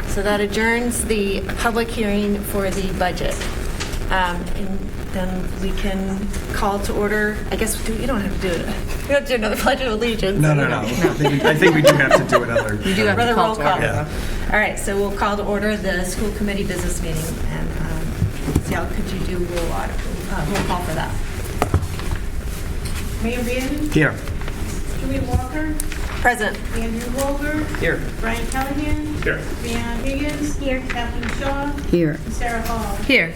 So that adjourns the public hearing for the budget. And then we can call to order. I guess you don't have to do it. We don't have to do another pledge of allegiance. No. I think we do have to do another. You do have to Another call roll to call. order. Yeah. All right, so we'll call to order the school committee business meeting. And Ciel, could you do roll call for that? Mayor Bannon, Here. Julie Walker, Present. Andrew Holger, Here. Brian Callahan, Here. Leon Higgins, Kathleen Shaw, Here. and Sarah Hall. Here.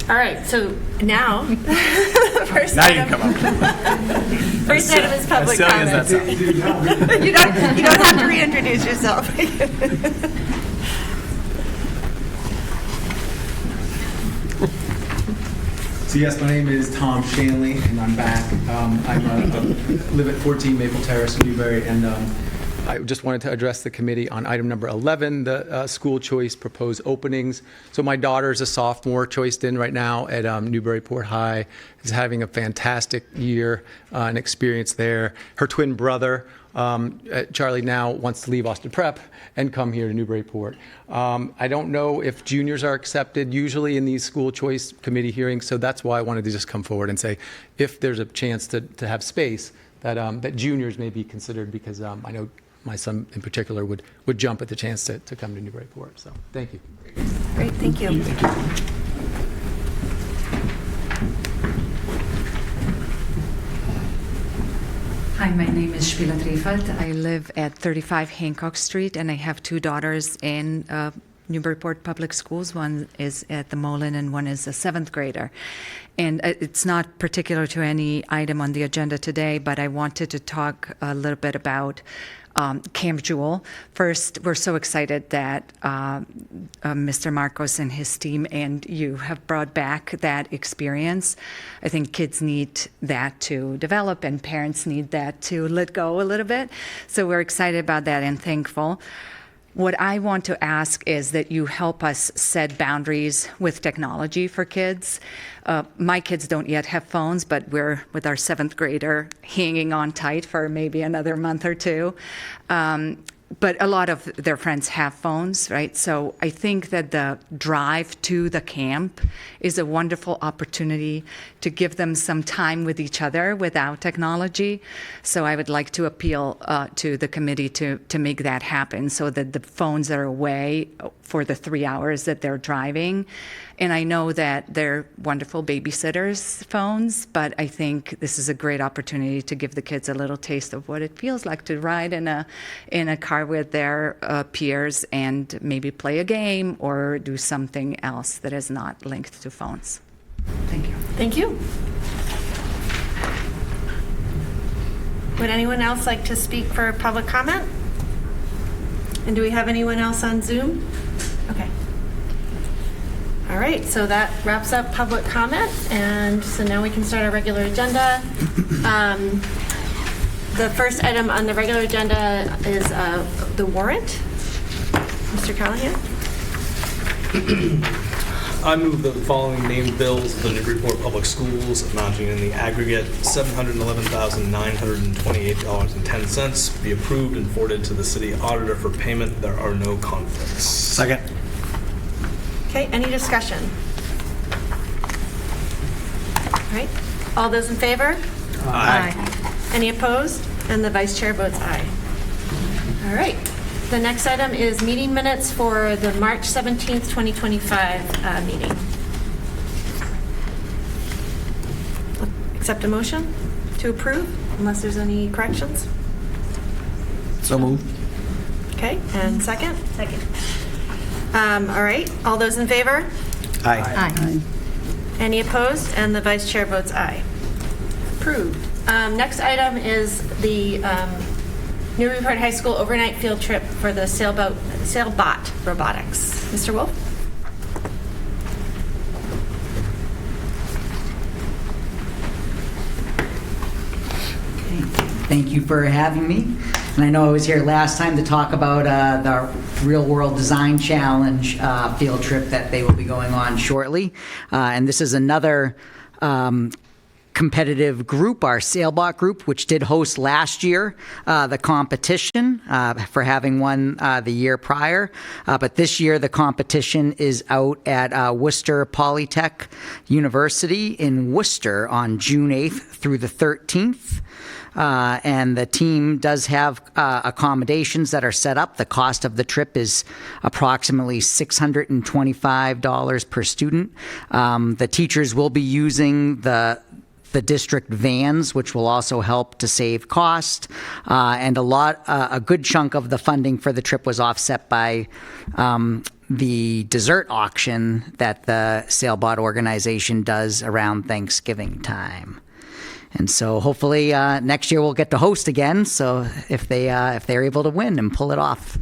All right, so now, first Now you item, can come up. first item is public As silly as that comment. sounds. You don't have to reintroduce yourself. So yes, my name is Tom Shanley, and I'm back. I live at 14 Maple Terrace in Newbury, and I just wanted to address the committee on item number 11, the school choice proposed openings. So my daughter is a sophomore choiced in right now at Newburyport High, is having a fantastic year and experience there. Her twin brother, Charlie, now wants to leave Austin Prep and come here to Newburyport. I don't know if juniors are accepted usually in these school choice committee hearings, so that's why I wanted to just come forward and say if there's a chance to have space, that juniors may be considered, because I know my son in particular would jump at the chance to come to Newburyport. So thank you. Great, thank you. Hi, my name is Spila Trefalt. I live at 35 Hancock Street, and I have two daughters in Newburyport Public Schools. One is at the Mullen, and one is a 7th grader. And it's not particular to any item on the agenda today, but I wanted to talk a little bit about Camp Jewel. First, we're so excited that Mr. Marcos and his team and you have brought back that experience. I think kids need that to develop, and parents need that to let go a little bit. So we're excited about that and thankful. What I want to ask is that you help us set boundaries with technology for kids. My kids don't yet have phones, but we're, with our 7th grader, hanging on tight for maybe another month or two. But a lot of their friends have phones, right? So I think that the drive to the camp is a wonderful opportunity to give them some time with each other without technology. So I would like to appeal to the committee to make that happen, so that the phones are away for the 3 hours that they're driving. And I know that they're wonderful babysitters' phones, but I think this is a great opportunity to give the kids a little taste of what it feels like to ride in a car with their peers and maybe play a game or do something else that is not linked to phones. Thank you. Thank you. Would anyone else like to speak for public comment? And do we have anyone else on Zoom? Okay. All right, so that wraps up public comment, and so now we can start our regular agenda. The first item on the regular agenda is the warrant. Mr. Callahan? I move that the following named bills of the Newburyport Public Schools amounting in the aggregate $711,928.10 be approved and forwarded to the city auditor for payment. There are no conflicts. Second. Okay, any discussion? All right, all those in favor? Aye. Any opposed? And the vice chair votes aye. All right, the next item is meeting minutes for the March 17th, 2025 meeting. Accept a motion to approve, unless there's any corrections? So moved. Okay, and second? Second. All right, all those in favor? Aye. Any opposed? And the vice chair votes aye. Approved. Next item is the Newburyport High School overnight field trip for the sailbot robotics. Mr. Wolf? Thank you for having me. And I know I was here last time to talk about the Real World Design Challenge field trip that they will be going on shortly. And this is another competitive group, our Sailbot group, which did host last year the competition for having won the year prior. But this year the competition is out at Worcester Polytech University in Worcester on June 8th through the 13th. And the team does have accommodations that are set up. The cost of the trip is approximately $625 per student. The teachers will be using the district vans, which will also help to save cost. And a good chunk of the funding for the trip was offset by the dessert auction that the Sailbot organization does around Thanksgiving time. And so hopefully next year we'll get to host again. So if they're able to win and pull it off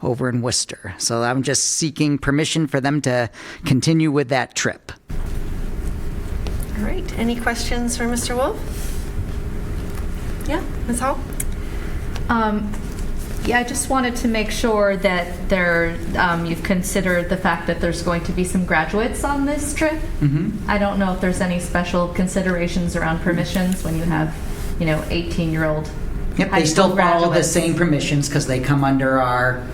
over in Worcester. So I'm just seeking permission for them to continue with that trip. All right, any questions for Mr. Wolf? Yeah, Ms. Hall? Yeah, I just wanted to make sure that you've considered the fact that there's going to be some graduates on this trip. Mm-hmm. I don't know if there's any special considerations around permissions when you have, 18-year-old. Yep, high they still school follow the graduates. same permissions because they come under our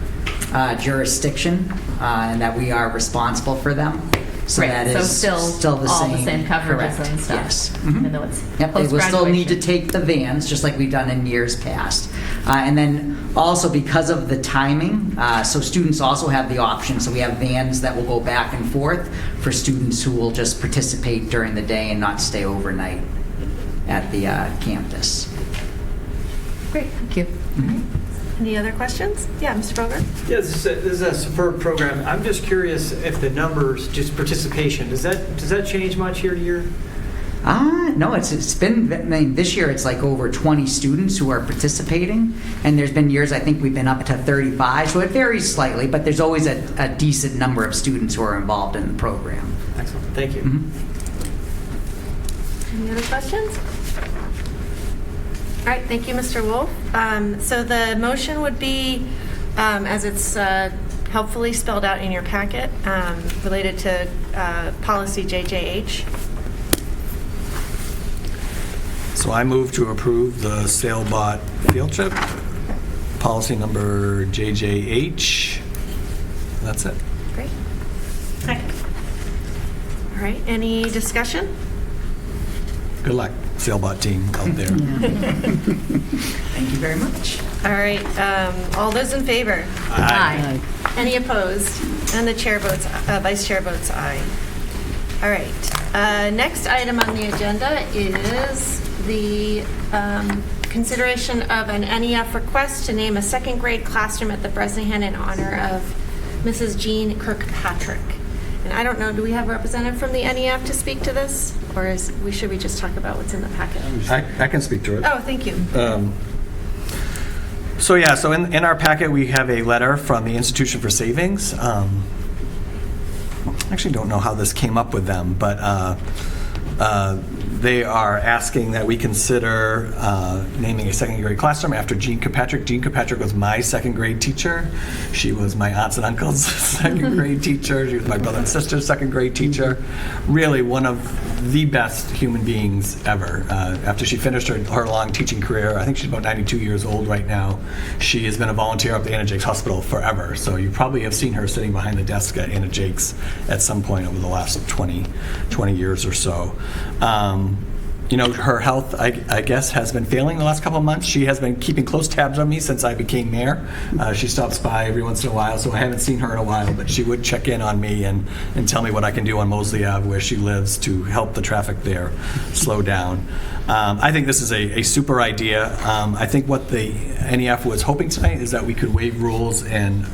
jurisdiction and that we are responsible for them. So Right, that so is still the all same. the same coverages Correct. and stuff. Yes. Mhm. Even though it's Yep, they will still need to post-graduation. take the vans, just like we've done in years past. And then also because of the timing, so students also have the option. So we have vans that will go back and forth for students who will just participate during the day and not stay overnight at the campus. Great, thank you. Any other questions? Yeah, Mr. Bogert? Yeah, this is a superb program. I'm just curious if the numbers, just participation, does that change much year to year? No, it's been, I mean, this year it's like over 20 students who are participating, and there's been years I think we've been up to 35, so it varies slightly, but there's always a decent number of students who are involved in the program. Excellent, thank you. Any other questions? All right, thank you, Mr. Wolf. So the motion would be, as it's helpfully spelled out in your packet, related to policy JJH. So I move to approve the Sailbot field trip, policy number JJH. That's it. Great. Second. All right, any discussion? Good luck, Sailbot team out there. Thank you very much. All right, all those in favor? Aye. Any opposed? And the chair votes, vice chair votes aye. All right, next item on the agenda is the consideration of an NEF request to name a second grade classroom at the Bresnahan in honor of Mrs. Jean Kirkpatrick. And I don't know, do we have a representative from the NEF to speak to this? Or should we just talk about what's in the packet? I can speak to it. Oh, thank you. So in our packet, we have a letter from the Institution for Savings. I actually don't know how this came up with them, but they are asking that we consider naming a second grade classroom after Jean Kirkpatrick. Jean Kirkpatrick was my second grade teacher. She was my aunts and uncles' second grade teacher. She was my brother and sister's second grade teacher. Really one of the best human beings ever. After she finished her long teaching career, I think she's about 92 years old right now, she has been a volunteer up at Anna Jake's Hospital forever. So you probably have seen her sitting behind the desk at Anna Jake's at some point over the last 20 years or so. Her health, I guess, has been failing the last couple of months. She has been keeping close tabs on me since I became mayor. She stops by every once in a while, so I haven't seen her in a while, but she would check in on me and tell me what I can do on Mosley Ave, where she lives, to help the traffic there slow down. I think this is a super idea. I think what the NEF was hoping tonight is that we could waive rules and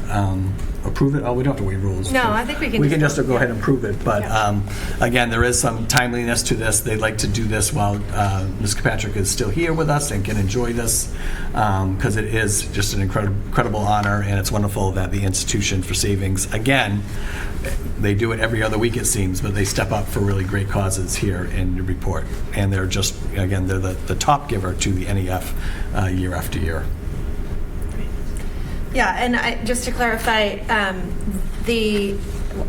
approve it. Oh, we don't have to waive rules. No, I think we can. We can just go ahead and approve it. But again, there is some timeliness to this. They'd like to do this while Ms. Kirkpatrick is still here with us and can enjoy this, because it is just an incredible honor, and it's wonderful that the Institution for Savings, again, they do it every other week it seems, but they step up for really great causes here in Newburyport. And they're just, again, they're the top giver to the NEF year after year. Yeah, and just to clarify,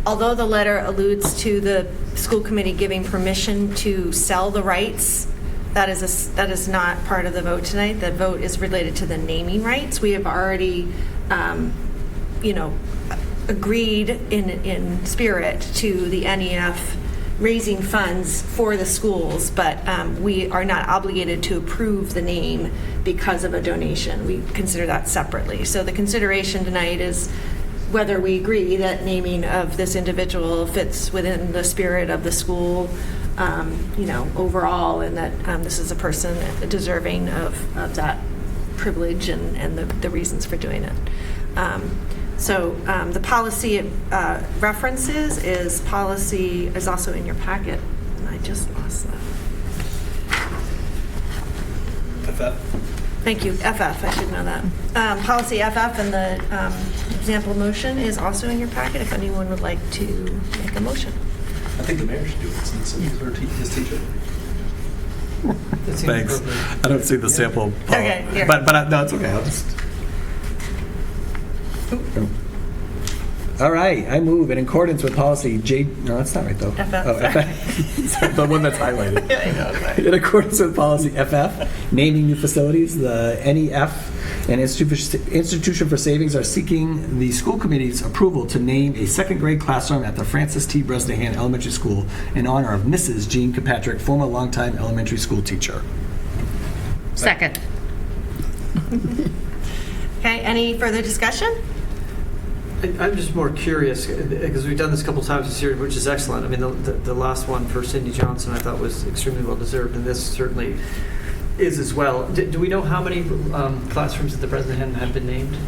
although the letter alludes to the school committee giving permission to sell the rights, that is not part of the vote tonight. The vote is related to the naming rights. We have already, agreed in spirit to the NEF raising funds for the schools, but we are not obligated to approve the name because of a donation. We consider that separately. So the consideration tonight is whether we agree that naming of this individual fits within the spirit of the school, overall, and that this is a person deserving of that privilege and the reasons for doing it. So the policy it references is also in your packet, and I just lost that. FF. Thank you, FF, I should know that. Policy FF and the example motion is also in your packet, if anyone would like to make a motion. I think the mayor should do it since he's his teacher. That seems Thanks. appropriate. I don't see the sample. Okay, here. But no, it's okay. I'll just. All right, I move in accordance with policy No, that's not right though. FF. Oh, FF. Sorry, the one that's highlighted. In accordance with policy FF, naming new facilities, the NEF and Institution for Savings are seeking the school committee's approval to name a second grade classroom at the Francis T. Bresnahan Elementary School in honor of Mrs. Jean Kirkpatrick, former longtime elementary school teacher. Second. Okay, any further discussion? I'm just more curious, because we've done this a couple times this year, which is excellent. I mean, the last one for Cindy Johnson I thought was extremely well-deserved, and this certainly is as well. Do we know how many classrooms at the Bresnahan have been named?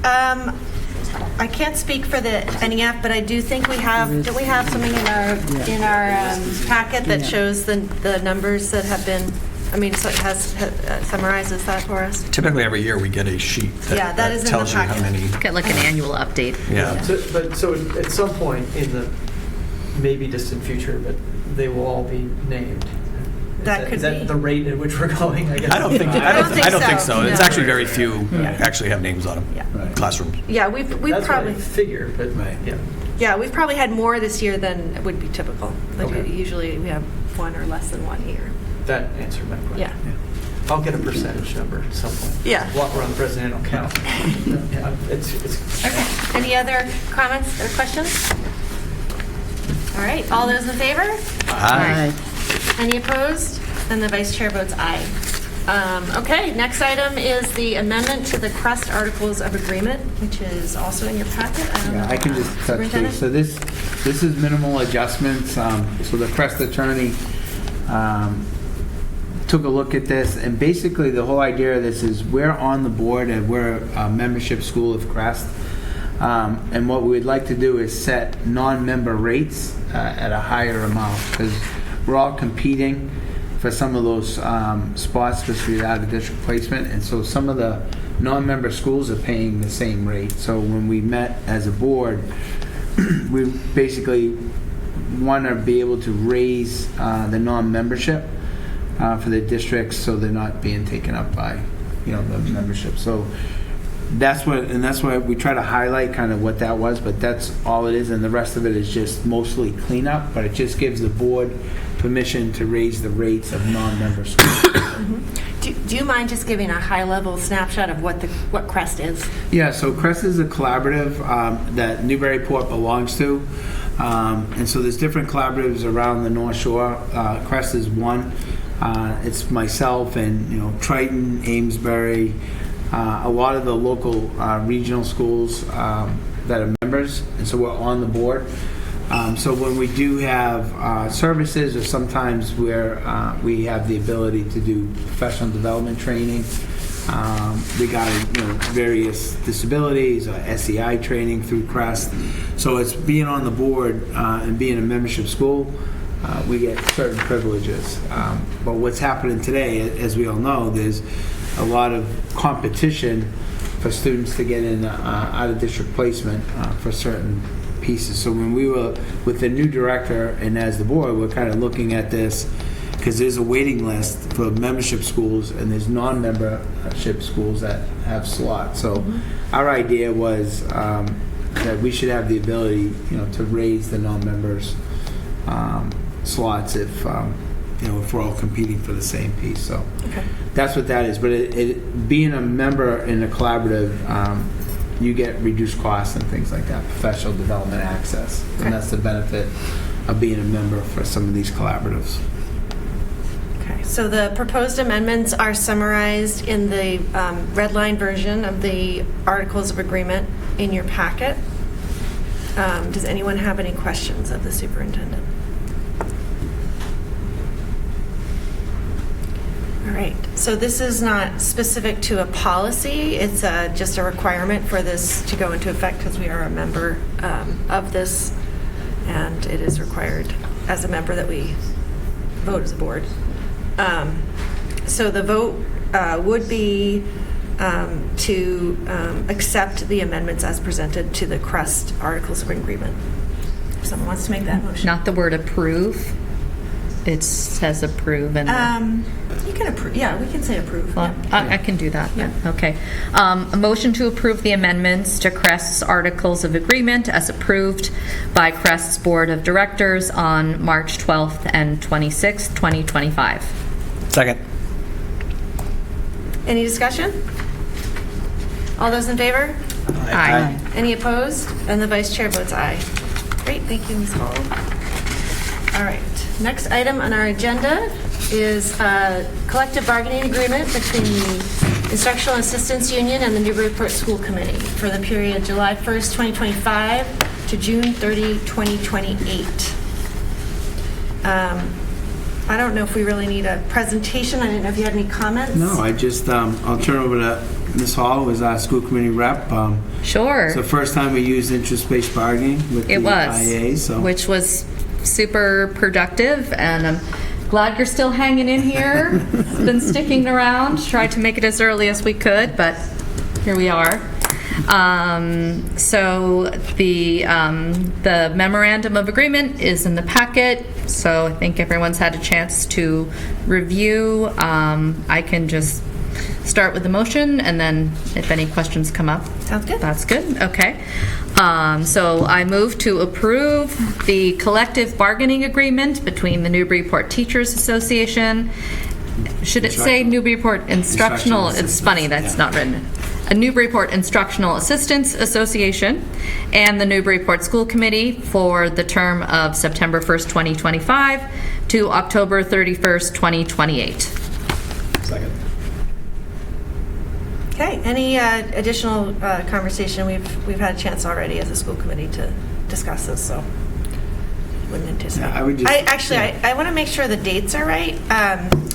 I can't speak for the NEF, but I do think we have, don't we have something in our packet that shows the numbers that have been, I mean, so it summarizes that for us? Typically, every year we get a sheet that is in the tells you how packet. many. Get like an annual update. Yeah. So at some point in the maybe distant future, but they will all be named. Is that the rate at which we're going? I guess. I don't think so. No. It's actually very few actually have names on them. Yeah. Classrooms. Yeah, we've That's probably what I figure, but yeah. Yeah, we've probably had more this year than would be typical. Like Okay. usually we have one or less than one a year. That answered my question. Yeah. I'll get a percentage number at some point. Yeah. Walk around the presidential count. It's Okay. Any other comments or questions? All right. All those in favor? Aye. Any opposed? And the vice chair votes aye. Okay. Next item is the amendment to the Crest Articles of Agreement, which is also in your packet. Yeah, I can just touch base. So this is minimal adjustments. So the Crest attorney took a look at this, and basically the whole idea of this is we're on the board and we're a membership school of Crest, and what we would like to do is set non-member rates at a higher amount, because we're all competing for some of those spots, especially out of district placement, and so some of the non-member schools are paying the same rate. So when we met as a board, we basically want to be able to raise the non-membership for the districts, so they're not being taken up by, the membership. So that's why we try to highlight kind of what that was, but that's all it is, and the rest of it is just mostly cleanup. But it just gives the board permission to raise the rates of non-member schools. Do you mind just giving a high-level snapshot of what Crest is? Yeah, so Crest is a collaborative that Newburyport belongs to. And so there's different collaboratives around the North Shore. Crest is one. It's myself and Triton, Amesbury, a lot of the local regional schools that are members, and so we're on the board. So when we do have services, or sometimes where we have the ability to do professional development training regarding various disabilities or SEI training through Crest. So it's being on the board and being a membership school, we get certain privileges. But what's happening today, as we all know, there's a lot of competition for students to get in out of district placement for certain pieces. So when we were with the new director and as the board, we're kind of looking at this because there's a waiting list for membership schools and there's non-membership schools that have slots. So our idea was that we should have the ability, to raise the non-members slots if we're all competing for the same piece. So that's what that is. But it being a member in a collaborative, you get reduced costs and things like that, professional development access, and that's the benefit of being a member for some of these collaboratives. Okay, so the proposed amendments are summarized in the red line version of the Articles of Agreement in your packet. Does anyone have any questions of the superintendent? All right, so this is not specific to a policy, it's just a requirement for this to go into effect because we are a member of this, and it is required as a member that we vote as a board. So the vote would be to accept the amendments as presented to the CREST Articles of Agreement. If someone wants to make that motion. Not the word approve. It says approve and. You can approve, yeah, we can say approve. Well, I can do that. Yeah. Okay. A motion to approve the amendments to CREST's Articles of Agreement as approved by CREST's Board of Directors on March 12th and 26th, 2025. Second. Any discussion? All those in favor? Aye. Any opposed? And the vice chair votes aye. Great, thank you, Ms. Hall. All right, next item on our agenda is a collective bargaining agreement between the Instructional Assistants Union and the Newburyport School Committee for the period July 1st, 2025 to June 30, 2028. I don't know if we really need a presentation. I didn't know if you had any comments. No, I just, I'll turn over to Ms. Hall, who is our school committee rep. Sure. It's the first time we used interest-based bargaining with the It was, IA, so. which was super productive, and I'm glad you're still hanging in here. Been sticking around, tried to make it as early as we could, but here we are. So the memorandum of agreement is in the packet, so I think everyone's had a chance to review. I can just start with the motion, and then if any questions come up. Sounds good. That's good, okay. So I move to approve the collective bargaining agreement between the Newburyport Teachers Association. Should it say Newburyport Instructional? It's funny, that's not written. A Newburyport Instructional Assistants Association and the Newburyport School Committee for the term of September 1st, 2025 to October 31st, 2028. Second. Okay, any additional conversation? We've had a chance already as a school committee to discuss this, so wouldn't anticipate. Yeah, I would just. I want to make sure the dates are right.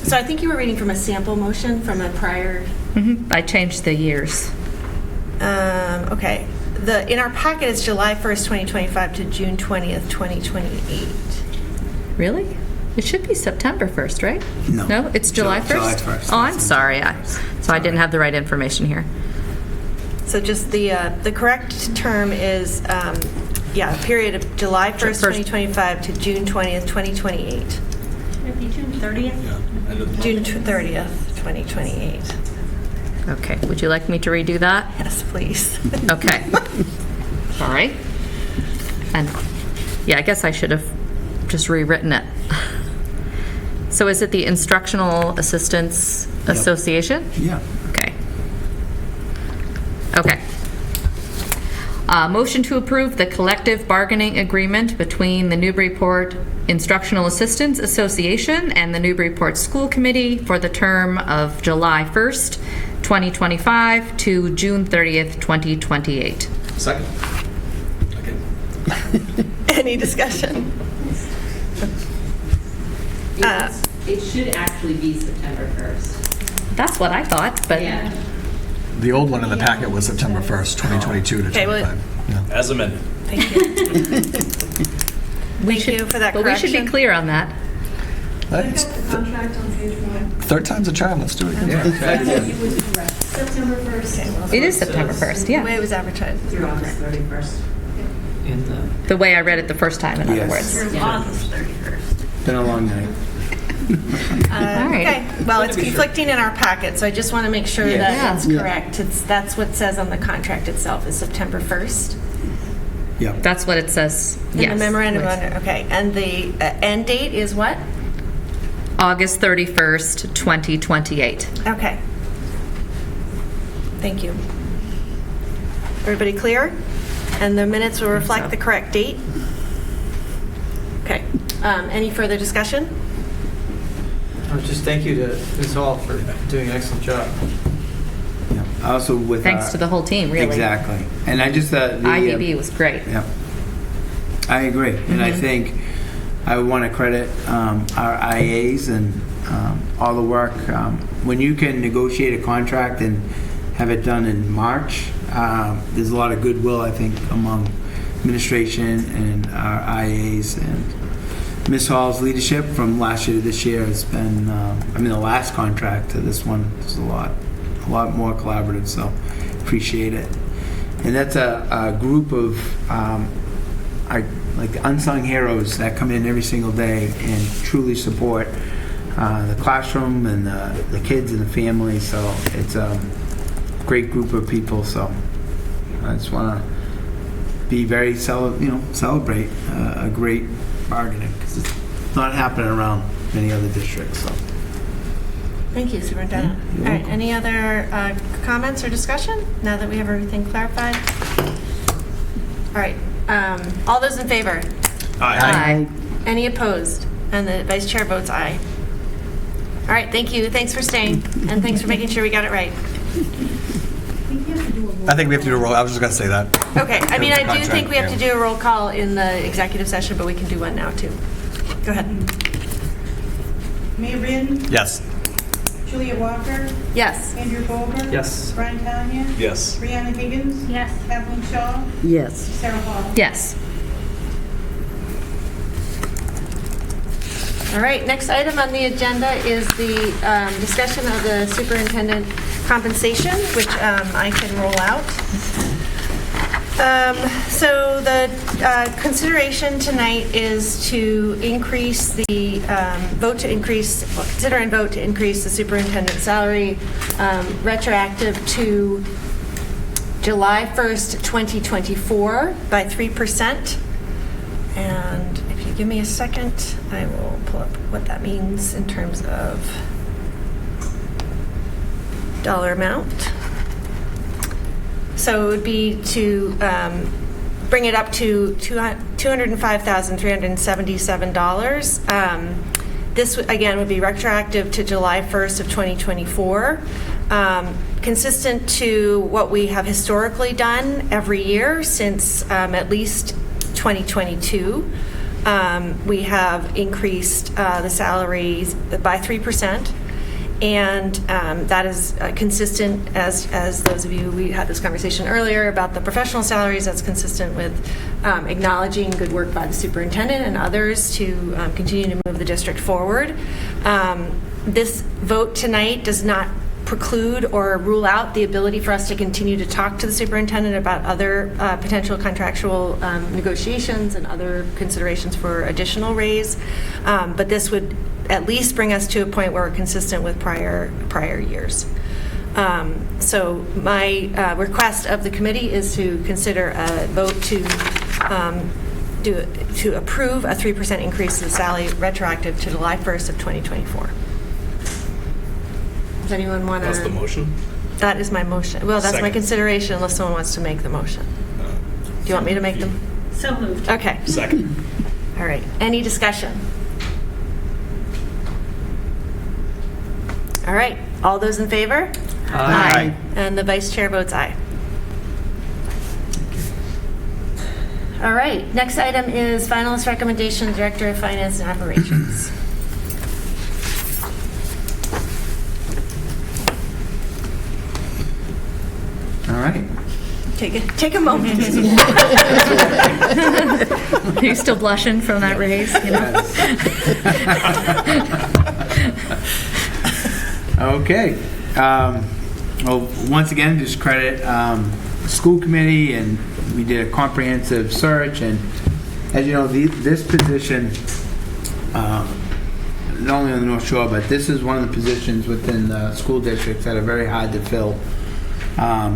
So I think you were reading from a sample motion from a prior. I changed the years. Okay. In our packet, it's July 1st, 2025 to June 20th, 2028. Really? It should be September 1st, right? No. No, it's July 1st? July 1st. Oh, I'm sorry. So I didn't have the right information here. So just the correct term is, period of July 1st, 2025 to June 20th, 2028. Would it be June 30th? Yeah. End of the month. June 30th, 2028. Okay. Would you like me to redo that? Yes, please. Okay. All right. And yeah, I guess I should have just rewritten it. So is it the Instructional Assistants Association? Yeah. Okay. Okay. Motion to approve the collective bargaining agreement between the Newburyport Instructional Assistants Association and the Newburyport School Committee for the term of July 1st, 2025 to June 30th, 2028. Second. Okay. Any discussion? It should actually be September 1st. That's what I thought, but Yeah. The old one in the packet was September 1st, 2022 to Okay, well- 25. Yeah. As amended. Thank you. Thank you for that but correction. we should be clear on that. That's Contract on page 1. third time's a charm. Let's do it again. It was correct. September 1st. It is September 1st, The way yeah. it was advertised. Through August 31st. In the The way I read it the first time, in other Yes. words. Through August 31st. Been a long night. All right. Okay, well, it's conflicting in our packet, so I just want to make sure Yeah. that it's Yeah. correct. That's what it says on the contract itself, is September 1st. Yeah. That's what it says, In yes. the memorandum, okay, and the end date is what? August 31st, 2028. Okay. Thank you. Everybody clear? And the minutes will reflect so. the correct date? Okay. Any further discussion? just thank you to Ms. Hall for doing an excellent job. Yeah. Also with. Thanks to the whole team, really. Exactly. And I just, IBB was great. Yeah. I agree. And I Mm-hmm. think I want to credit our IAs and all the work. When you can negotiate a contract and have it done in March, there's a lot of goodwill, I think, among administration and our IAs, and Ms. Hall's leadership from last year to this year has been, the last contract to this one is a lot more collaborative, so appreciate it. And that's a group of like the unsung heroes that come in every single day and truly support the classroom and the kids and the family. So it's a great group of people. So I just want to be very celebrate a great bargaining, because it's not happening around many other districts. So. Thank you, Superintendent. You're All right, welcome. any other comments or discussion now that we have everything clarified? All right, all those in favor? Aye. Any opposed? And the Vice Chair votes aye. All right, thank you. Thanks for staying, and thanks for making sure we got it right. I think we have to do a roll. I was just going to say that. Okay, I mean, I do Contract, think we have to yeah. do a roll call in the executive session, but we can do one now, too. Go ahead. Mayor Reardon, Yes. Julia Walker, Yes. Andrew Goldberg. Yes. Brian Tanya, Yes. Brianna Higgins. Yes. Kathleen Shaw, Yes. Sarah Hall. Yes. All right, next item on the agenda is the discussion of the superintendent compensation, which I can roll out. So the consideration tonight is to increase the consider and vote to increase the superintendent's salary retroactive to July 1st, 2024 by 3%. And if you give me a second, I will pull up what that means in terms of dollar amount. So it would be to bring it up to $205,377. This, again, would be retroactive to July 1st of 2024. Consistent to what we have historically done every year since at least 2022. We have increased the salaries by 3%. And that is consistent, as those of you, we had this conversation earlier about the professional salaries, that's consistent with acknowledging good work by the superintendent and others to continue to move the district forward. This vote tonight does not preclude or rule out the ability for us to continue to talk to the superintendent about other potential contractual negotiations and other considerations for additional raise. But this would at least bring us to a point where we're consistent with prior years. So my request of the committee is to consider a vote to approve a 3% increase in the salary retroactive to July 1st of 2024. Does anyone want to? That's the motion? That is my motion. Well, that's my Second. consideration unless someone wants to make the motion. Do you want me to make them? So moved. Okay. Second. All right. Any discussion? All right. All those in favor? Aye. And the vice chair votes aye. All right. Next item is finalist recommendation, Director of Finance and Operations. All right. Take a moment. Are you still blushing from that raise? You know? Okay. Well, once again, just credit the school committee, and we did a comprehensive search. And as you know, this position, not only on the North Shore, but this is one of the positions within the school districts that are very hard to fill.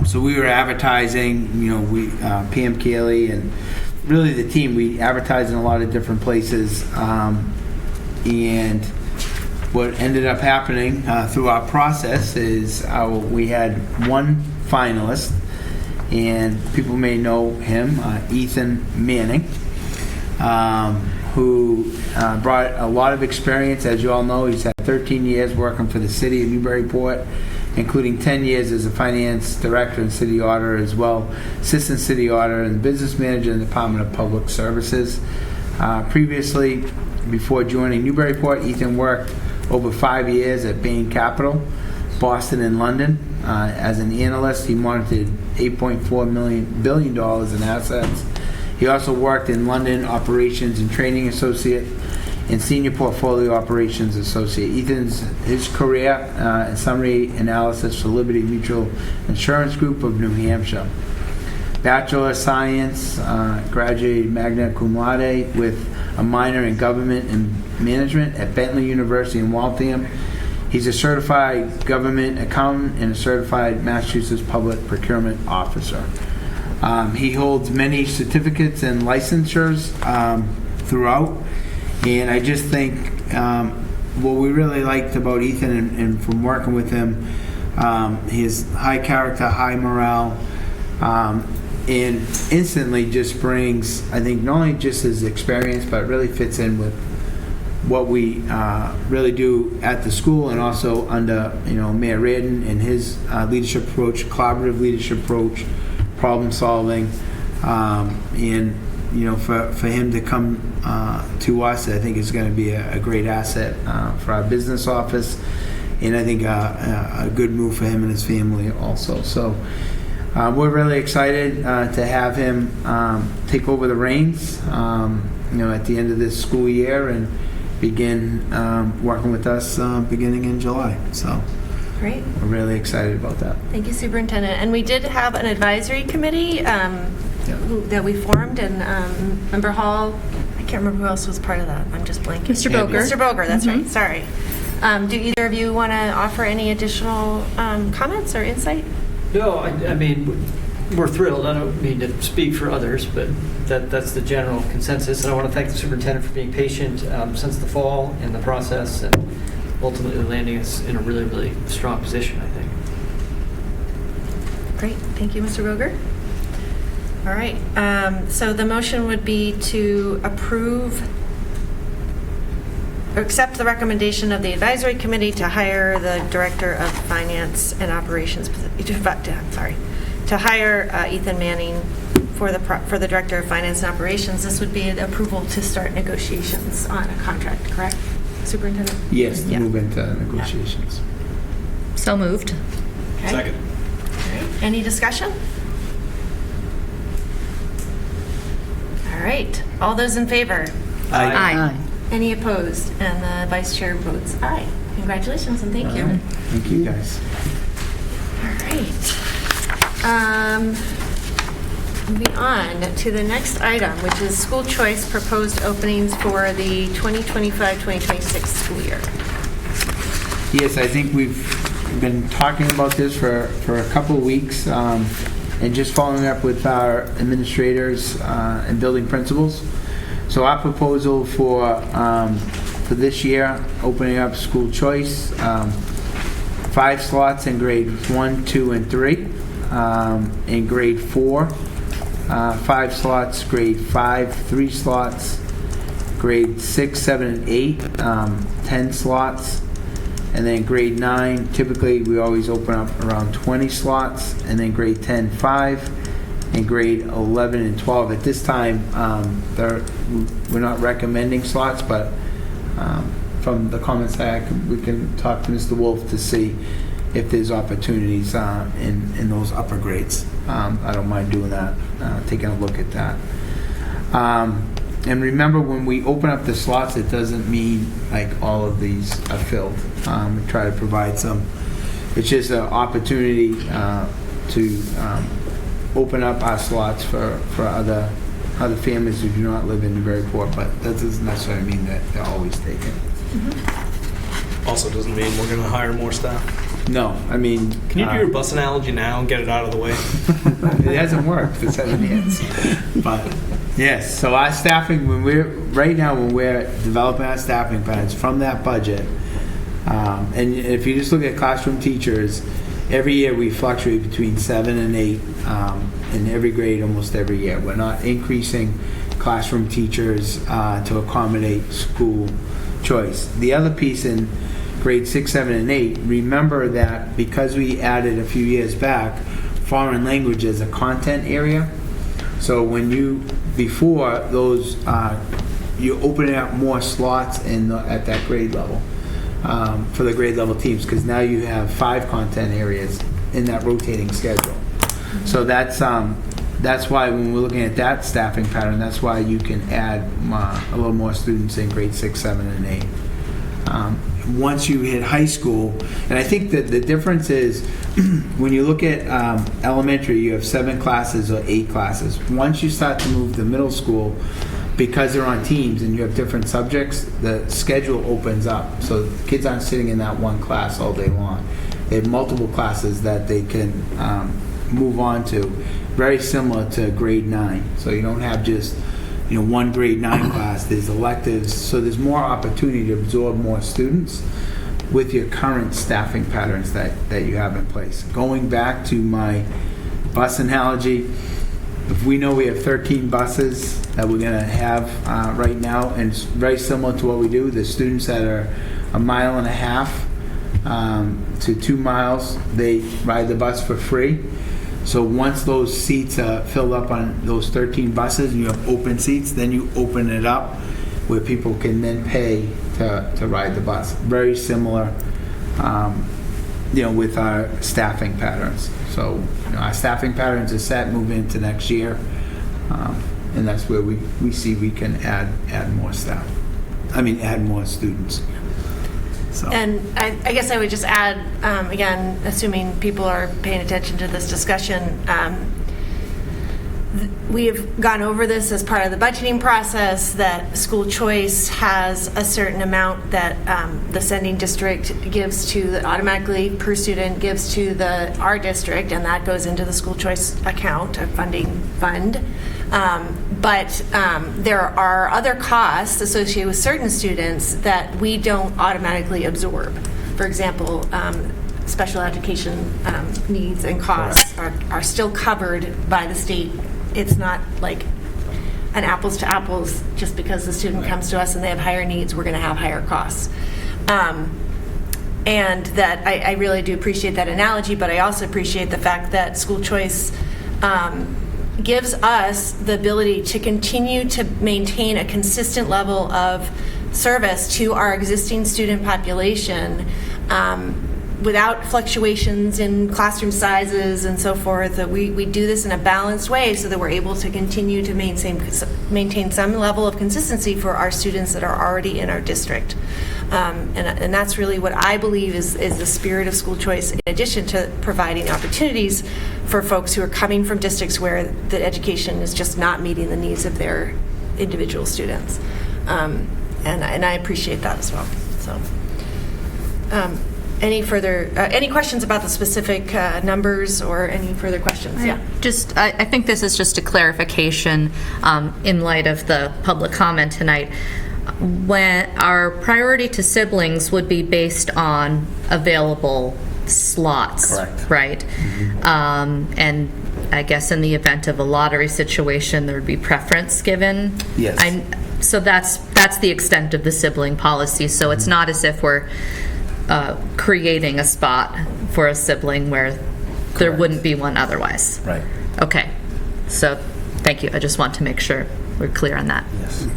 So we were advertising, Pam Keeley and really the team, we advertised in a lot of different places. And what ended up happening through our process is we had one finalist, and people may know him, Ethan Manning, who brought a lot of experience. As you all know, he's had 13 years working for the city of Newburyport, including 10 years as a finance director and city auditor, as well assistant city auditor and business manager in the Department of Public Services. Previously, before joining Newburyport, Ethan worked over 5 years at Bain Capital, Boston and London. As an analyst, he monitored $8.4 billion in assets. He also worked in London Operations and Training Associate and Senior Portfolio Operations Associate. His career in summary analysis for Liberty Mutual Insurance Group of New Hampshire. Bachelor of Science, graduated magna cum laude with a minor in Government and Management at Bentley University in Waltham. He's a certified government accountant and a certified Massachusetts Public Procurement Officer. He holds many certificates and licensures throughout, and I just think what we really liked about Ethan and from working with him, his high character, high morale, and instantly just brings, I think, not only just his experience, but really fits in with what we really do at the school, and also under Mayor Reardon and his leadership approach, collaborative leadership approach, problem solving, and for him to come to us, I think is going to be a great asset for our business office, and I think a good move for him and his family also. So we're really excited to have him take over the reins at the end of this school year and begin working with us beginning in July. So Great. we're really excited about that. Thank you, Superintendent. And we did have an advisory committee that we formed, and Member Hall, I can't remember who else was part of that. I'm just blanking. Mr. Boger. Mr. Boger, that's right. Sorry. Do either of you want to offer any additional comments or insight? No, I mean, we're thrilled. I don't mean to speak for others, but that's the general consensus. And I want to thank the superintendent for being patient since the fall in the process and ultimately landing us in a really, really strong position, I think. Great. Thank you, Mr. Boger. All right. So the motion would be to approve or accept the recommendation of the advisory committee to hire the Director of Finance and Operations, to hire Ethan Manning for the Director of Finance and Operations. This would be an approval to start negotiations on a contract, correct, Superintendent? Yes, to Yeah. move into negotiations. So moved. Okay. Second. All right. Any discussion? All right. All those in favor? Aye. Any opposed? And the Vice Chair votes aye. Congratulations and thank you. Thank you, guys. All right. Moving on to the next item, which is school choice proposed openings for the 2025-2026 school year. Yes, I think we've been talking about this for a couple of weeks, and just following up with our administrators and building principals. So our proposal for this year, opening up school choice, 5 slots in grades 1, 2, and 3. In grade 4, 5 slots. Grade 5, 3 slots. Grade 6, 7, and 8, 10 slots. And then grade 9, typically we always open up around 20 slots. And then grade 10, 5. And grade 11 and 12. At this time, we're not recommending slots, but from the comments we can talk to Mr. Wolf to see if there's opportunities in those upper grades. I don't mind doing that, taking a look at that. And remember, when we open up the slots, it doesn't mean like all of these are filled. We try to provide some. It's just an opportunity to open up our slots for other families who do not live in Newburyport, but that doesn't necessarily mean that they're always taken. Also doesn't mean we're going to hire more staff. No, I mean... Can you do your bus analogy now and get it out of the way? It hasn't worked for 7 years. But, yes, so our staffing, when we're developing our staffing plans from that budget, and if you just look at classroom teachers, every year we fluctuate between 7 and 8 in every grade almost every year. We're not increasing classroom teachers to accommodate school choice. The other piece in grade 6, 7, and 8, remember that because we added a few years back foreign language as a content area, so you're opening up more slots at that grade level. for the grade level teams, because now you have 5 content areas in that rotating schedule. So that's why when we're looking at that staffing pattern, that's why you can add a little more students in grade 6, 7, and 8. Once you hit high school, and I think that the difference is when you look at elementary, you have 7 classes or 8 classes. Once you start to move to middle school, because they're on teams and you have different subjects, the schedule opens up. So kids aren't sitting in that one class all day long. They have multiple classes that they can move on to, very similar to grade 9. So you don't have just one grade 9 class. There's electives, so there's more opportunity to absorb more students with your current staffing patterns that you have in place. Going back to my bus analogy, if we know we have 13 buses that we're going to have right now, and it's very similar to what we do, the students that are 1.5 miles to 2 miles, they ride the bus for free. So once those seats are filled up on those 13 buses and you have open seats, then you open it up where people can then pay to ride the bus. Very similar, with our staffing patterns. So our staffing patterns are set moving into next year, and that's where we see we can add more staff. Add more students. So. And I guess I would just add, again, assuming people are paying attention to this discussion, we have gone over this as part of the budgeting process, that school choice has a certain amount that the sending district gives to, that automatically per student gives to our district, and that goes into the school choice account, a funding fund. But there are other costs associated with certain students that we don't automatically absorb. For example, special education needs and costs are still covered by the state. It's not like an apples to apples. Just because the student comes to us and they have higher needs, we're going to have higher costs. And that I really do appreciate that analogy, but I also appreciate the fact that school choice gives us the ability to continue to maintain a consistent level of service to our existing student population without fluctuations in classroom sizes and so forth. That we do this in a balanced way so that we're able to continue to maintain some level of consistency for our students that are already in our district. And that's really what I believe is the spirit of school choice, in addition to providing opportunities for folks who are coming from districts where the education is just not meeting the needs of their individual students. And I appreciate that as well. So, any questions about the specific numbers or any further questions? Yeah. I think this is just a clarification in light of the public comment tonight. When our priority to siblings would be based on available slots. Correct. Right? Mm-hmm. And I guess in the event of a lottery situation, there would be preference given. Yes. So that's the extent of the sibling policy. So it's not as if we're creating a spot for a sibling where there wouldn't be one otherwise. Right. Okay. So thank you. I just want to make sure we're clear on that. Yes.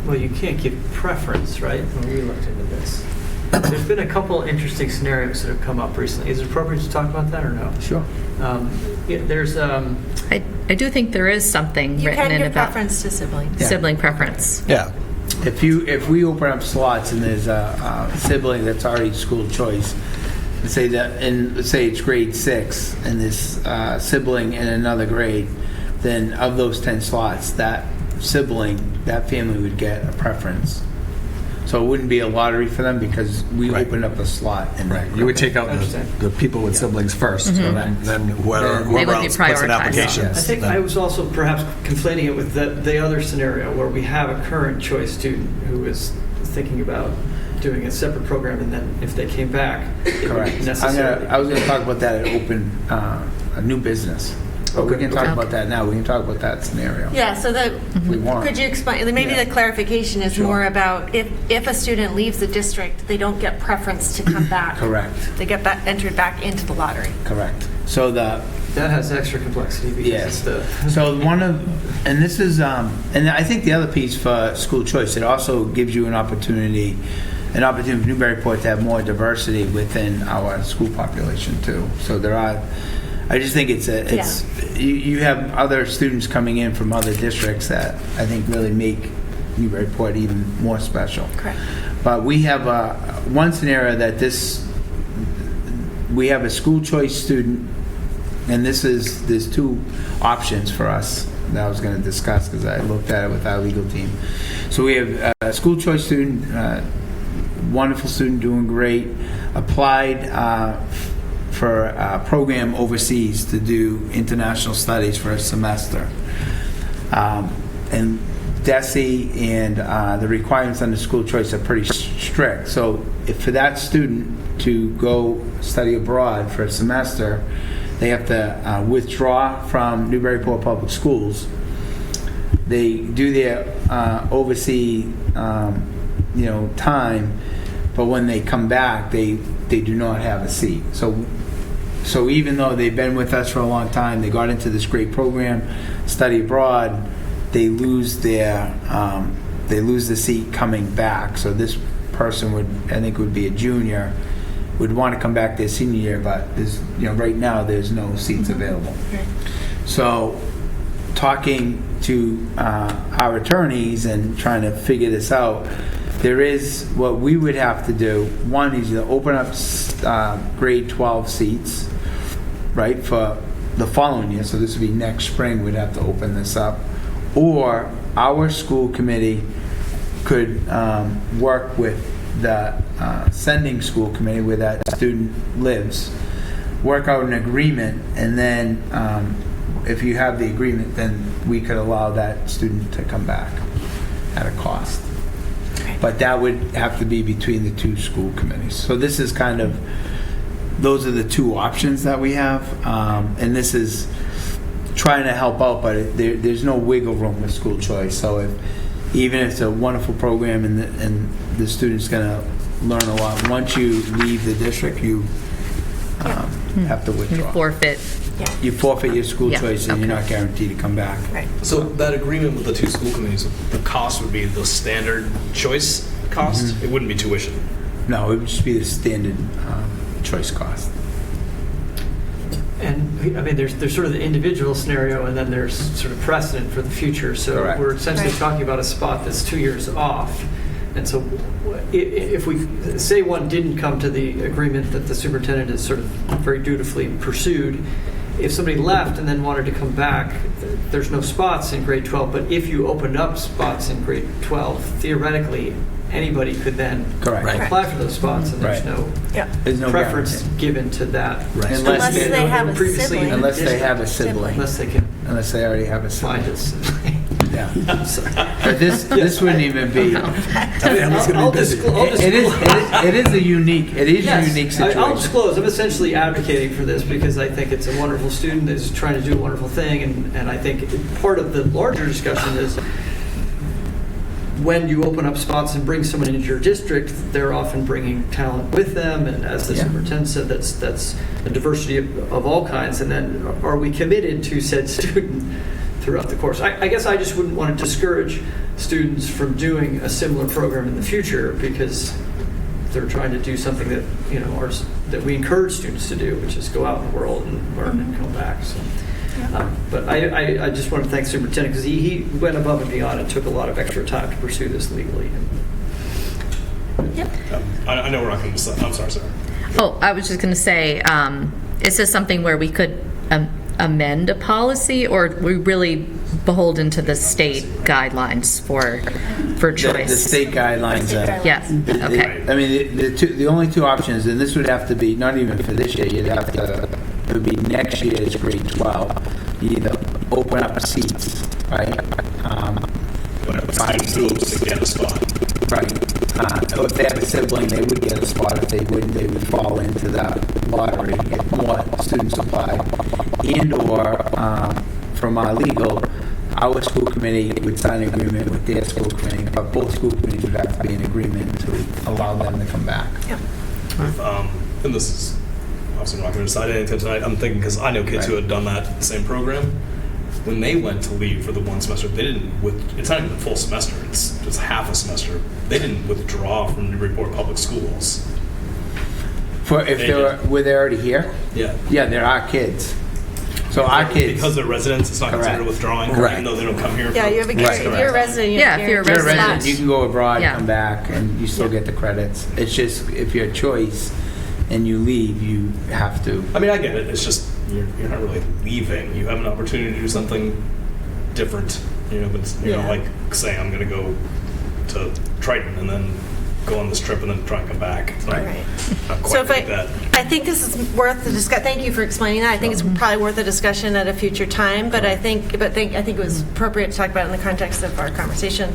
Well, you can't give preference, right? When we looked into this, there's been a couple interesting scenarios that have come up recently. Is it appropriate to talk about that or no? Sure. There's. I do think there is something You written can in give about preference to siblings. Yeah. sibling preference. Yeah. If we open up slots and there's a sibling that's already school choice, let's say it's grade 6 and this sibling in another grade, then of those 10 slots, that sibling, that family would get a preference. So it wouldn't be a lottery for them because we opened up a slot. Right. You would take out the people with siblings first, and then whoever They would be else puts in prioritized. applications. I think I was also perhaps conflating it with the other scenario where we have a current choice student who is thinking about doing a separate program, and then if they came back, it Correct. wouldn't necessarily. I was going to talk about that at open a new business. But we can talk about that now. We can talk about that scenario. Yeah, so We want. could you explain, maybe the clarification is more about if a student leaves the district, they don't get preference to come back. Correct. They get entered back into the lottery. Correct. So That has extra complexity because Yes. the So and this is, and I think the other piece for school choice, it also gives you an opportunity for Newburyport to have more diversity within our school population too. So I just think you have other students coming in from other districts that I think really make Newburyport even more special. Correct. But we have one scenario that we have a school choice student, and there's two options for us that I was going to discuss because I looked at it with our legal team. So we have a school choice student, wonderful student, doing great, applied for a program overseas to do international studies for a semester. And DESE and the requirements under school choice are pretty strict. So if for that student to go study abroad for a semester, they have to withdraw from Newburyport Public Schools. They do their overseas time, but when they come back, they do not have a seat. So even though they've been with us for a long time, they got into this great program, study abroad, they lose the seat coming back. So this person would be a junior, would want to come back their senior year, but right now there's no seats available. So talking to our attorneys and trying to figure this out, there is what we would have to do. One is to open up grade 12 seats, right, for the following year. So this would be next spring we'd have to open this up. Or our school committee could work with the sending school committee where that student lives, work out an agreement, and then if you have the agreement, then we could allow that student to come back at a cost. But that would have to be between the two school committees. So this is those are the two options that we have, and this is trying to help out, but there's no wiggle room with school choice. So even if it's a wonderful program and the student's going to learn a lot, once you leave the district, you have to withdraw. You forfeit. You forfeit your school Yeah, choice, and okay. you're not guaranteed to come back. Right. So that agreement with the two school committees, the cost would be the standard choice cost? It wouldn't be tuition? No, it would just be the standard choice cost. And I mean, there's sort of the individual scenario, and then there's sort of precedent for the future. So Correct. we're essentially Right. talking about a spot that's 2 years off. And so if we say one didn't come to the agreement that the superintendent has sort of very dutifully pursued, if somebody left and then wanted to come back, there's no spots in grade 12. But if you opened up spots in grade 12, theoretically, anybody could then Correct. apply for those spots, and there's Right. no Yeah. There's no preference guarantee. given to that. Right. Unless they have a previously sibling. Unless they have a sibling. Unless they can Unless they already have a find sibling. us. Yeah. I'm sorry. But this wouldn't even be. I'll disclose. It is a unique situation. I'll disclose. I'm essentially advocating for this because I think it's a wonderful student that's trying to do a wonderful thing, and I think part of the larger discussion is when you open up spots and bring someone into your district, they're often bringing talent with them, and as the Yeah. superintendent said, that's a diversity of all kinds. And then, are we committed to said student throughout the course? I guess I just wouldn't want to discourage students from doing a similar program in the future because they're trying to do something that that we encourage students to do, which is go out in the world and learn and come back. So. But I just want to thank the superintendent because he went above and beyond and took a lot of extra time to pursue this legally. Yep. I know we're not going to decide. I'm sorry, Sarah. Oh, I was just going to say, is this something where we could amend a policy, or are we really beholden to the state guidelines for choice? The state guidelines. Yes, okay. I mean, the only two options, and this would have to be not even for this year. It would be next year's grade 12. You either open up seats, right? Five seats. To get a spot. Right. If they have a sibling, they would get a spot. If they wouldn't, they would fall into the lottery if more students apply. And/or from our legal, our school committee would sign an agreement with their school committee, but both school committees would have to be in agreement to allow them to come back. Yeah. And this is obviously we're not going to decide anything tonight. I'm thinking because I know kids who had done that same program. When they went to leave for the one semester, they didn't. It's not even a full semester. It's just half a semester. They didn't withdraw from Newburyport Public Schools. For if were they already here? Yeah. Yeah, there are kids. So our kids, because they're residents, it's not Correct. considered withdrawing, Correct. even though they don't come here. Yeah, you have a guarantee. If you're a resident, you have Yeah, if you're a if you're a resident. resident, you can go abroad, Yeah. come back, and you still get the credits. It's just if you're a choice and you leave, you have to. I mean, I get it. It's just you're not really leaving. You have an opportunity to do something different. But it's, like say I'm going to go to Triton and then go on this trip and then try and come back. It's not, Right. not quite So if like that. I think this is worth the discuss. Thank you for explaining that. I think it's probably worth a discussion at a future time. But I think it was appropriate to talk about it in the context of our conversation.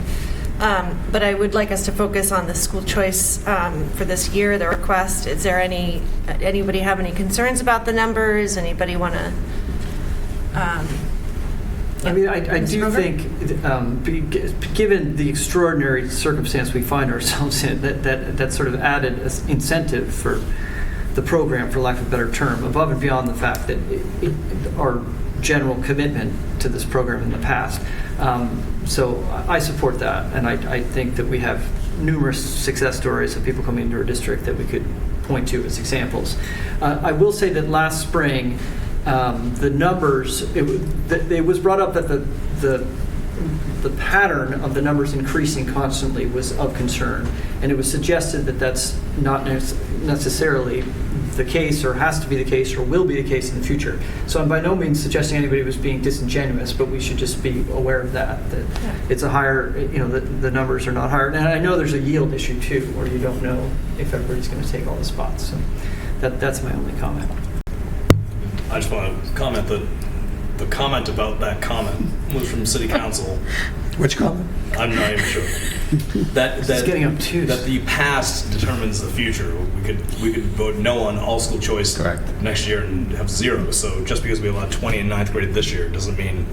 But I would like us to focus on the school choice for this year. The request. Is there anybody have any concerns about the numbers? Anybody want to? I mean, I do think, given the extraordinary circumstance we find ourselves in, that sort of added incentive for the program, for lack of a better term, above and beyond the fact that our general commitment to this program in the past. So I support that, and I think that we have numerous success stories of people coming into our district that we could point to as examples. I will say that last spring, the numbers, it was brought up that the pattern of the numbers increasing constantly was of concern, and it was suggested that that's not necessarily the case, or has to be the case, or will be the case in the future. So I'm by no means suggesting anybody was being disingenuous, but we should just be aware of that it's a higher, the numbers are not higher. And I know there's a yield issue too, where you don't know if everybody's going to take all the spots. So that's my only comment. I just want to comment that the comment about that comment was from City Council. Which comment? I'm not even sure. That's getting obtuse. That the past determines the future. We could vote no on all school choice next year and have 0. So just because we allowed 20 in 9th grade this year doesn't mean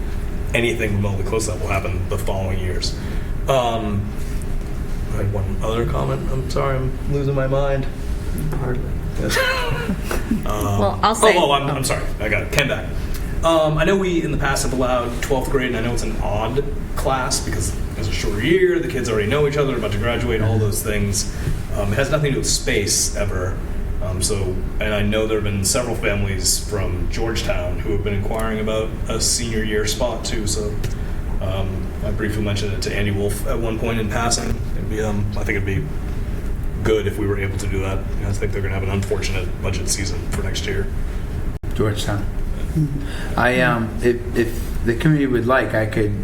anything remotely close to that will happen the following years. I had one other comment. I'm sorry, I'm losing my mind. Hardly. Well, I'll say. I'm sorry. I got it. Came back. I know we in the past have allowed 12th grade, and I know it's an odd class because it's a shorter year. The kids already know each other, about to graduate, all those things. It has nothing to do with space ever. And I know there have been several families from Georgetown who have been inquiring about a senior year spot too. So I briefly mentioned it to Andy Wolf at one point in passing. I think it'd be good if we were able to do that. I think they're going to have an unfortunate budget season for next year. Georgetown. If the committee would like, I could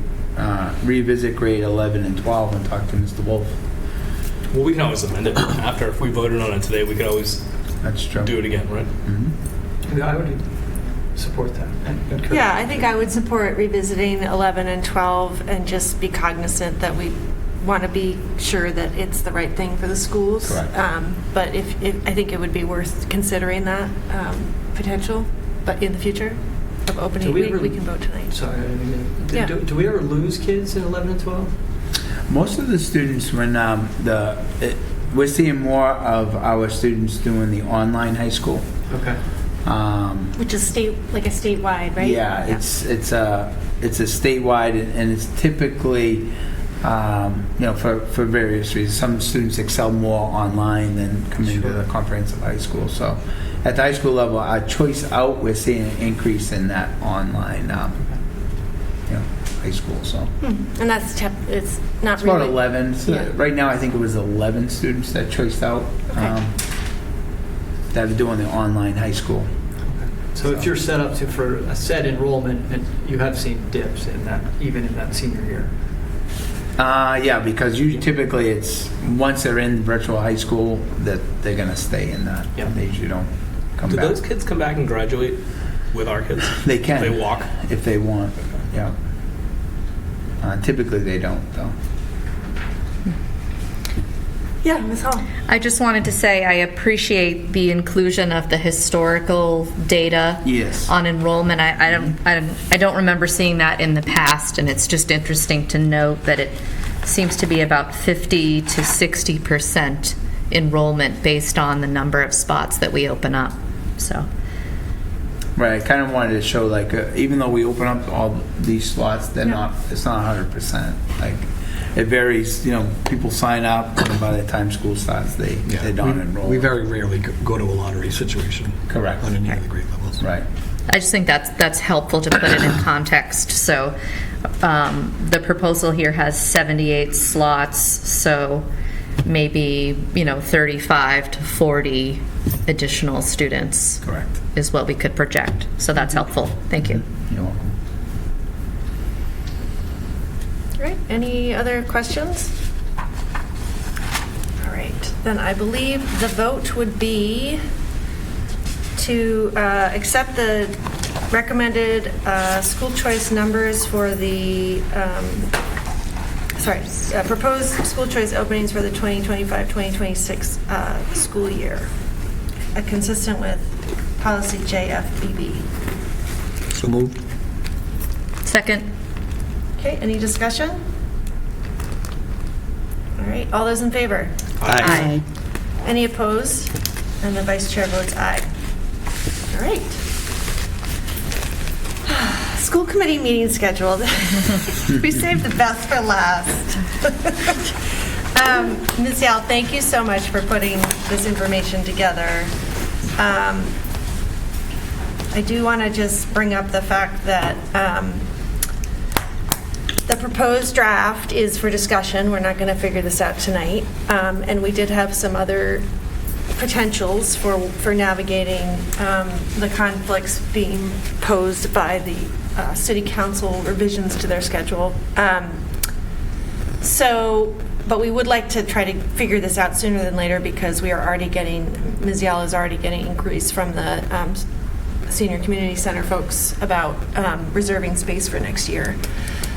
revisit grade 11 and 12 and talk to Mr. Wolf. Well, we can always amend it after. If we voted on it today, we could always do it again, right? Mm-hmm. I would support that. Yeah, I think I would support revisiting 11 and 12 and just be cognizant that we want to be sure that it's the right thing for the schools. Correct. But if I think it would be worth considering that potential, but in the future of opening week, we can vote tonight. Sorry, do we ever lose kids in 11 and 12? Most of the students, when we're seeing more of our students doing the online high school. Okay. Which is statewide, right? Yeah, it's a statewide, and it's typically for various reasons. Some students excel more online than coming to the comprehensive high school. So at the high school level, our choice out, we're seeing an increase in that online high school. So and it's not it's really about 11. So right now, I think it was 11 students that choiced out that are doing the online high school. So if you're set up for a set enrollment, and you have seen dips in that, even in that senior year. Yeah, because typically it's once they're in virtual high school that they're going to stay in that. Yeah. They usually don't come back. Do those kids come back and graduate with our kids? They can. If they walk? If they want, yeah. Typically they don't, though. Yeah, Ms. Hall. I just wanted to say I appreciate the inclusion of the historical data on enrollment. I don't remember seeing that in the past, and it's just interesting to note that it seems to be about 50 to 60% enrollment based on the number of spots that we open up. so. Right, I kind of wanted to show, like, even though we open up all these slots, they're Yeah. not, it's not 100%. Like, it varies, people sign up, and by the time school starts, they don't enroll. We very rarely go to a lottery situation. Correct. On any of the grade levels. Right. I just think that's helpful to put it in context. So the proposal here has 78 slots, so maybe 35 to 40 additional students. Correct. Is what we could project. So that's helpful. Thank you. You're welcome. All right, any other questions? All right, then I believe the vote would be to accept the recommended school choice numbers for the, proposed school choice openings for the 2025-2026 school year, consistent with policy JFBB. So moved. Second. Okay, any discussion? All right, all those in favor? Aye. Any opposed? And the vice chair votes aye. All right. School committee meeting scheduled. We saved the best for last. Ms. Yao, thank you so much for putting this information together. I do want to just bring up the fact that the proposed draft is for discussion. We're not going to figure this out tonight. And we did have some other potentials for navigating the conflicts being posed by the city council revisions to their schedule. But we would like to try to figure this out sooner than later because we are already getting, Ms. Yell is already getting inquiries from the Senior Community Center folks about reserving space for next year.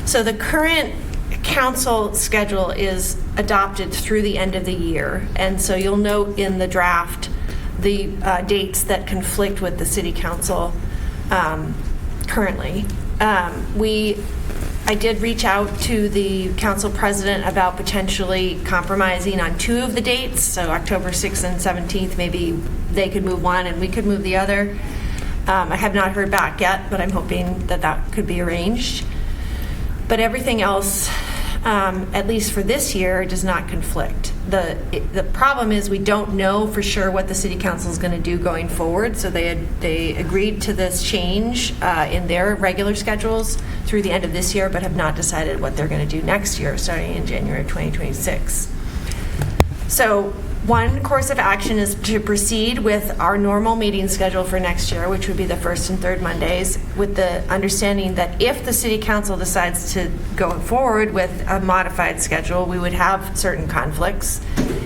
So the current council schedule is adopted through the end of the year. And so you'll note in the draft the dates that conflict with the city council currently. I did reach out to the council president about potentially compromising on two of the dates. So October 6th and 17th, maybe they could move one and we could move the other. I have not heard back yet, but I'm hoping that that could be arranged. But everything else, at least for this year, does not conflict. The problem is we don't know for sure what the city council is going to do going forward. So they agreed to this change in their regular schedules through the end of this year, but have not decided what they're going to do next year, starting in January 2026. So one course of action is to proceed with our normal meeting schedule for next year, which would be the first and third Mondays, with the understanding that if the city council decides to go forward with a modified schedule, we would have certain conflicts.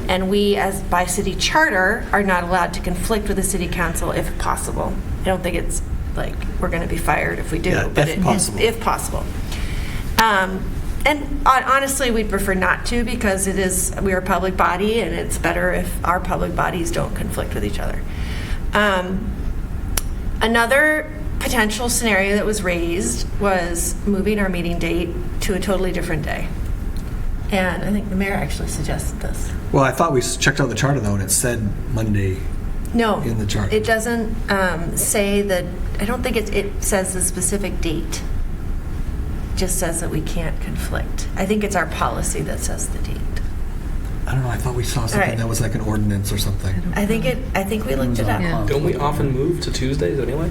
And we, as by city charter, are not allowed to conflict with the city council if possible. I don't think it's like we're going to be fired if we do, Yeah, but if possible. if possible. And honestly, we'd prefer not to because we're a public body and it's better if our public bodies don't conflict with each other. Another potential scenario that was raised was moving our meeting date to a totally different day. And I think the mayor actually suggested this. Well, I thought we checked out the charter though, and it said Monday. No, In the chart. It doesn't say that. I don't think it says the specific date. It just says that we can't conflict. I think it's our policy that says the date. I don't know. I thought we saw something right. that was like an ordinance or something. I think we looked it up. Yeah. Don't we often move to Tuesdays anyway?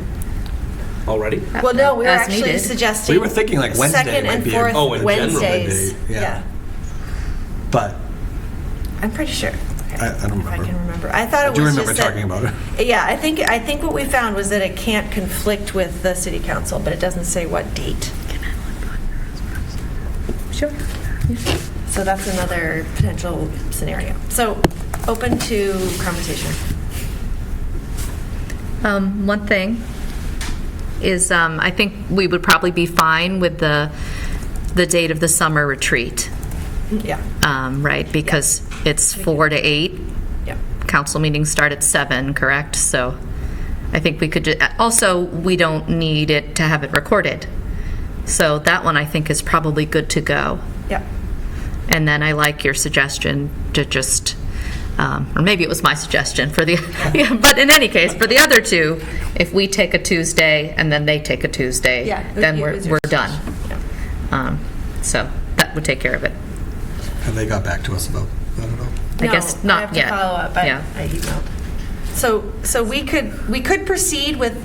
Already? Well, no, we were As actually needed. suggesting. We were thinking like Wednesday second might and be fourth Oh, in general, Wednesdays. Monday, yeah. But I'm pretty sure. Okay. I don't If I remember. can remember. I thought I it do was remember just talking about it. Yeah, I think what we found was that it can't conflict with the city council, but it doesn't say what date. Sure. So that's another potential scenario. So open to conversation. One thing is I think we would probably be fine with the date of the summer retreat, Yeah. right? Because it's 4 to 8. Yeah. Council meetings start at 7, correct? So I think we could also, we don't need it to have it recorded. So that one I think is probably good to go. Yeah. And then I like your suggestion to just Or maybe it was my suggestion for the, yeah, but in any case, for the other two, if we take a Tuesday and then they take a Tuesday, Yeah, then it we're was your done. So that would take care of it. Have they got back to us about that at all? I guess not I have yet. to follow up. Yeah. I emailed. So we could proceed with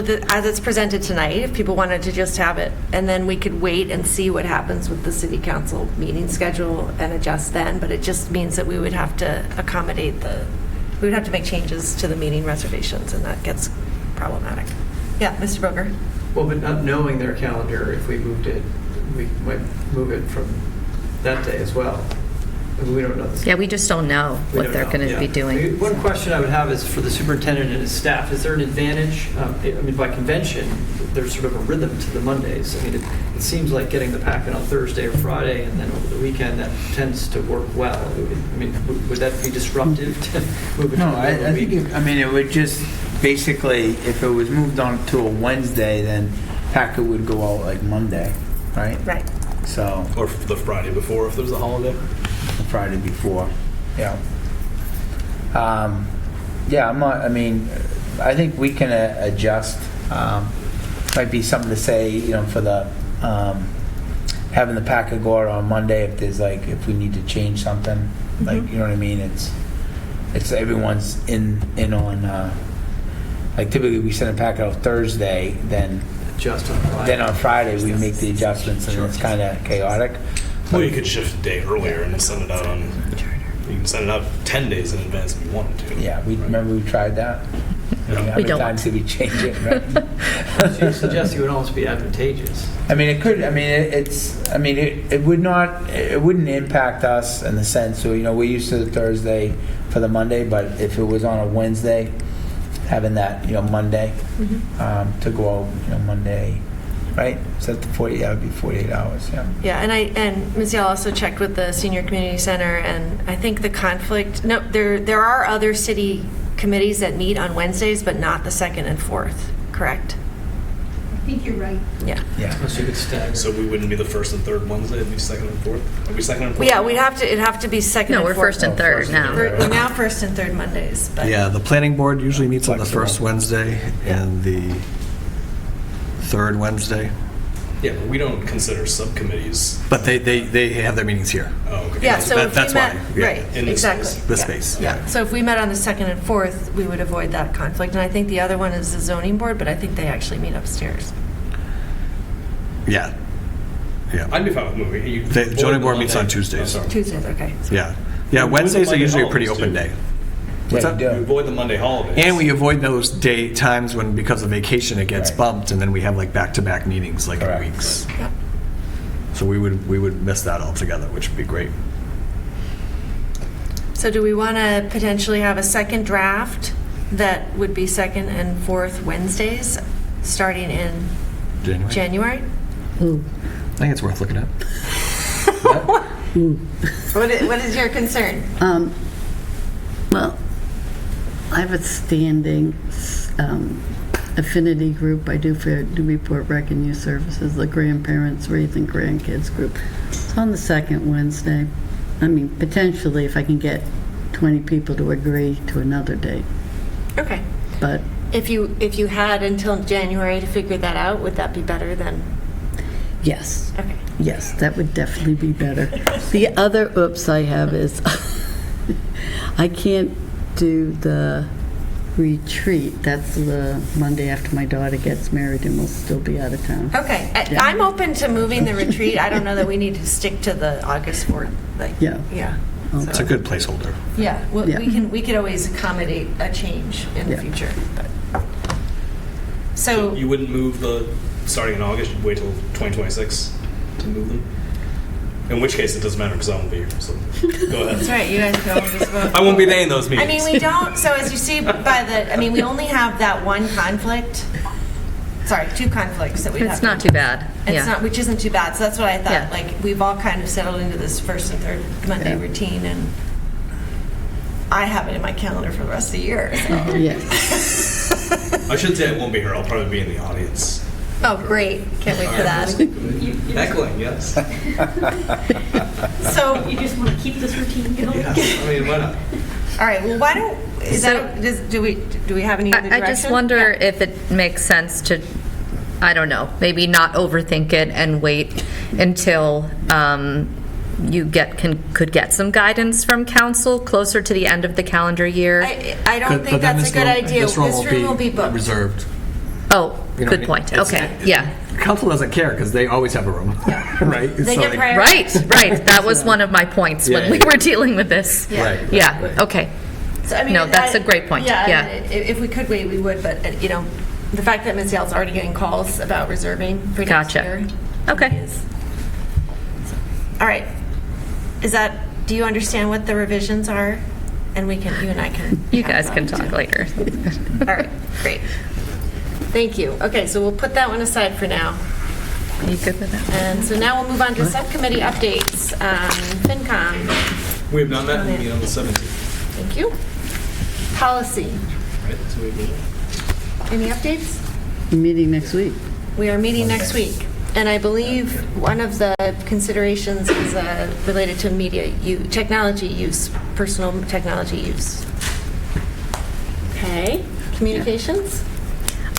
it as it's presented tonight, if people wanted to just have it, and then we could wait and see what happens with the city council meeting schedule and adjust then. But it just means that we would have to accommodate we would have to make changes to the meeting reservations, and that gets problematic. Yeah, Mr. Broker. Well, but not knowing their calendar, if we moved it, we might move it from that day as well. I mean, we don't know this. Yeah, we just don't know We what don't they're know, going to yeah. be doing. One question I would have is for the superintendent and his staff, is there an advantage? I mean, by convention, there's sort of a rhythm to the Mondays. I mean, it seems like getting the packet on Thursday or Friday and then over the weekend, that tends to work well. I mean, would that be disruptive to move it to No, the I other think, week? it would just, basically, if it was moved on to a Wednesday, then packet would go out like Monday, right? Right. So, Or the Friday before, if there's a holiday. the Friday before, yeah. Yeah, I think we can adjust. Might be something to say, for the, having the packet go out on Monday if there's if we need to change something, you know what I mean? It's everyone's in on, typically we send a packet out Thursday, then Just on Friday. on Friday we make the adjustments and it's kind of chaotic. Or you could shift a day earlier and send it out on. You can send it out 10 days in advance if you wanted to. Yeah, remember we tried that? Yeah. How We many don't. times did we change it, right? So you suggest it would almost be advantageous. It could. It would not. It wouldn't impact us in the sense. So we're used to the Thursday for the Monday, but if it was on a Wednesday, having that Monday to go out Monday, right? So that the 40. That would be 48 hours. Yeah. Yeah, and Ms. Yell also checked with the Senior Community Center, and I think the conflict. No, there are other city committees that meet on Wednesdays, but not the second and fourth. Correct? I think you're right. Yeah. Yeah. Unless you could stagger. So we wouldn't be the first and third Wednesday, it'd be second and fourth? Are we second and fourth? Yeah, it'd have to be second No, and we're fourth. first and third now. We're now first and third Mondays, but Yeah, the planning board usually meets on the first Wednesday and the third Wednesday, Yeah, but we don't consider subcommittees. but they have their meetings here. Oh, okay. yeah. So if that's we met, why, yeah. right? In this Exactly. space. This yeah. space, Yeah. yeah. So if we met on the second and fourth, we would avoid that conflict. And I think the other one is the zoning board, but I think they actually meet upstairs. Yeah. Yeah. I'd be fine with moving. You The avoid zoning the board meets Monday. on Tuesdays. Oh, sorry. Tuesdays, okay. Yeah. Yeah, Avoid the Wednesdays are Monday usually a pretty holidays, open too. day. What's Yeah, up? you You do. avoid the Monday holidays. And we avoid those day times when, because of vacation, it gets Right. bumped, and then we have back-to-back meetings in Correct. weeks. Yep. So we would miss that altogether, which would be great. So do we want to potentially have a second draft that would be second and fourth Wednesdays, starting in January. January? I think it's worth looking at. What is your concern? Well, I have a standing affinity group I do for Newburyport Rec and Youth Services, the Grandparents Raising Grandkids group. It's on the second Wednesday. I mean, potentially if I can get 20 people to agree to another date. Okay. But If you had until January to figure that out, would that be better than? yes, Okay. yes, that would definitely be better. The other oops I have is I can't do the retreat. That's the Monday after my daughter gets married and we'll still be out of town. Okay. Yeah. I'm open to moving the retreat. I don't know that we need to stick to the August 4th. Yeah. Yeah. Okay. It's a good placeholder. Yeah. Well, Yeah. we could always accommodate a change in the Yeah. future. But. So So you wouldn't move starting in August, you'd wait till 2026 to move them? In which case, it doesn't matter because I won't be here, so go ahead. that's right. You guys can all just vote. I won't be there in those I meetings. mean, we don't, so as you see we only have that one conflict, sorry, two conflicts that we have. It's not too bad. It's Yeah. not, which isn't too bad, so that's what I Yeah. thought, we've all kind of settled into this first and third Monday Yeah. routine, and I have it in my calendar for the rest of the year, so. Yeah. I should say I won't be here, I'll probably be in the audience. Oh, great. Can't wait for that. Heckling, yes. So, You just want to keep this routine going? Yes, I mean, why not? all right, well, why don't, do we have any other I direction? just wonder if it makes sense to, I don't know, maybe not overthink it and wait until you could get some guidance from council closer to the end of the calendar year. I don't think that's a good idea. This room will be booked. reserved. Oh, You know good what I mean? point. It's- Okay, yeah. Council doesn't care because they always have a room, right? They So, get like, priority. Right. That was one of my points when Yeah, we yeah. were dealing with this. Right. Yeah, okay. So, I mean, No, that's a great point. Yeah, Yeah. I mean, if we could wait, we would, but, the fact that Ms. Yale's already getting calls about reserving for next Gotcha. year. Okay. is- All right. Do you understand what the revisions are? And you and I can. You chat guys about can it, talk too. later. All right, great. Thank you. Okay, so we'll put that one aside for now. Are you good with that? And so now we'll move on to subcommittee updates. FinCom, We have not met, we meet on the 17th, thank you. Policy, right? So we meet. any updates? Meeting next week. We are meeting next week. And I believe one of the considerations is related to technology use, personal technology use. Okay, communications?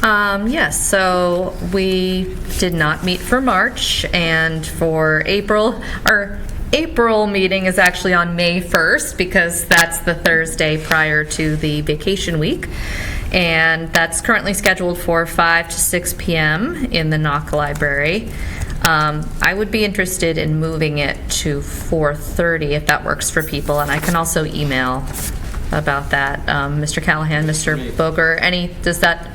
Yes, so we did not meet for March, and for April, our April meeting is actually on May 1st because that's the Thursday prior to the vacation week. And that's currently scheduled for 5 to 6 p.m. in the Knock Library. I would be interested in moving it to 4:30 if that works for people, and I can also email about that. Mr. Callahan, Mr. Boger, does that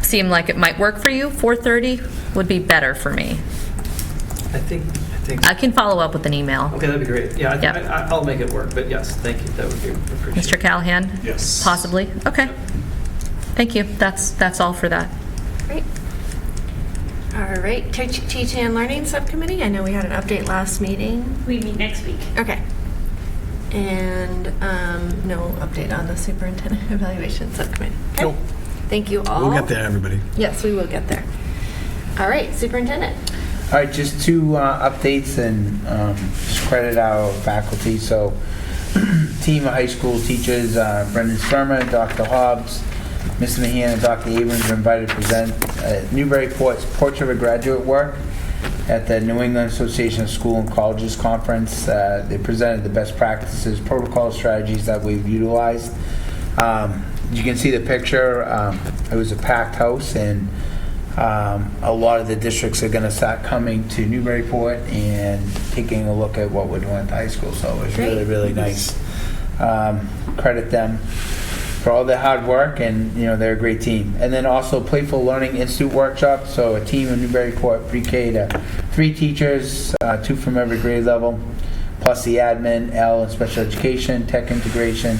seem like it might work for you? 4:30 would be better for me. I think. I can follow up with an email. Okay, that'd be great. Yeah, Yep. I'll make it work, but yes, thank you. That would be appreciated. Mr. Callahan? Yes. Possibly? Okay. Thank you. That's all for that. Great. All right, Teaching and Learning Subcommittee, I know we had an update last meeting. We meet next week. Okay. And no update on the Superintendent Evaluation Subcommittee. Okay. Nope. Thank you all. We'll get there, everybody. Yes, we will get there. All right, Superintendent. All right, just two updates and just credit our faculty. So, team of high school teachers, Brendan Sperma, Dr. Hobbs, Mr. Mahan, and Dr. Abrams are invited to present Newburyport's Portrait of a Graduate work at the New England Association of School and Colleges Conference. They presented the best practices, protocol strategies that we've utilized. You can see the picture. It was a packed house, and a lot of the districts are going to start coming to Newburyport and taking a look at what we're doing at the high school. So it was really, really nice. Credit them for all their hard work, and they're a great team. And then also Playful Learning Institute workshop. So a team of Newburyport pre-K to 3 teachers, 2 from every grade level, plus the admin, L, and special education, tech integration.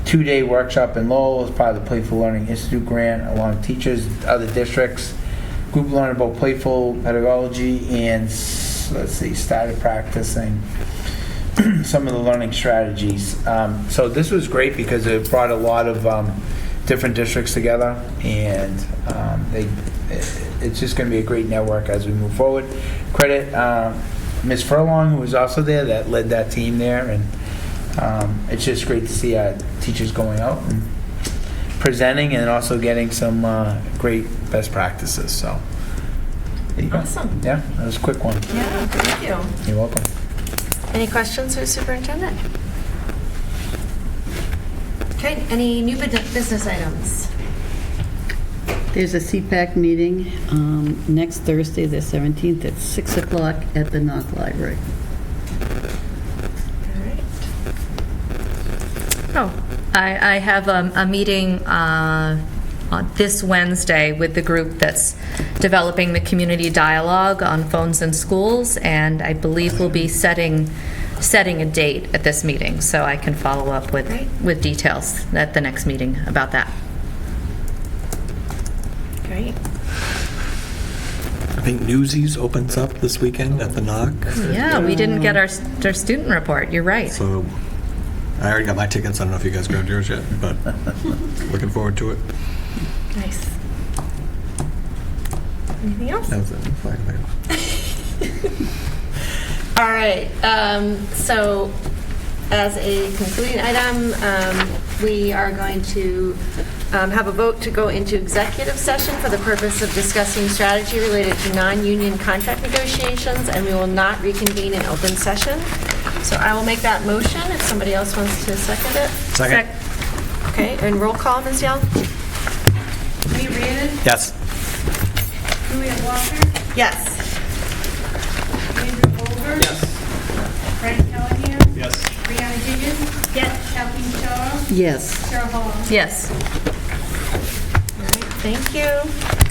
2-day workshop in Lowell as part of the Playful Learning Institute grant, along with teachers, other districts. Group learn about playful pedagogy, and started practicing some of the learning strategies. So this was great because it brought a lot of different districts together, and it's just going to be a great network as we move forward. Credit Ms. Furlong, who was also there, that led that team there, and it's just great to see teachers going out and presenting and also getting some great best practices. So there you go. Awesome. Yeah, that was a quick one. Yeah, thank you. You're welcome. Any questions for the Superintendent? Okay, any new business items? There's a CPAC meeting next Thursday, the 17th, at 6 o'clock at the Knock Library. All right. Oh, I have a meeting on this Wednesday with the group that's developing the community dialogue on phones in schools, and I believe we'll be setting a date at this meeting, so I can follow up with details at the next meeting about that. Great. I think Newsies opens up this weekend at the Knock. Yeah, we didn't get our student report. You're right. So I already got my tickets. I don't know if you guys grabbed yours yet, but looking forward to it. Nice. Anything else? That was it. Flag item. All right, so as a concluding item, we are going to have a vote to go into executive session for the purpose of discussing strategy related to non-union contract negotiations, and we will not reconvene in open session. So I will make that motion if somebody else wants to second it. Second. Okay, and roll call, Ms. Young? Lee Randon, Yes. Julia Walker, Yes. Andrew Bolger. Yes. Frank Callahan, Yes. Brianna Higgins. Yes. Kathleen Shaw, Yes. Sarah Hall. Yes. All right, thank you.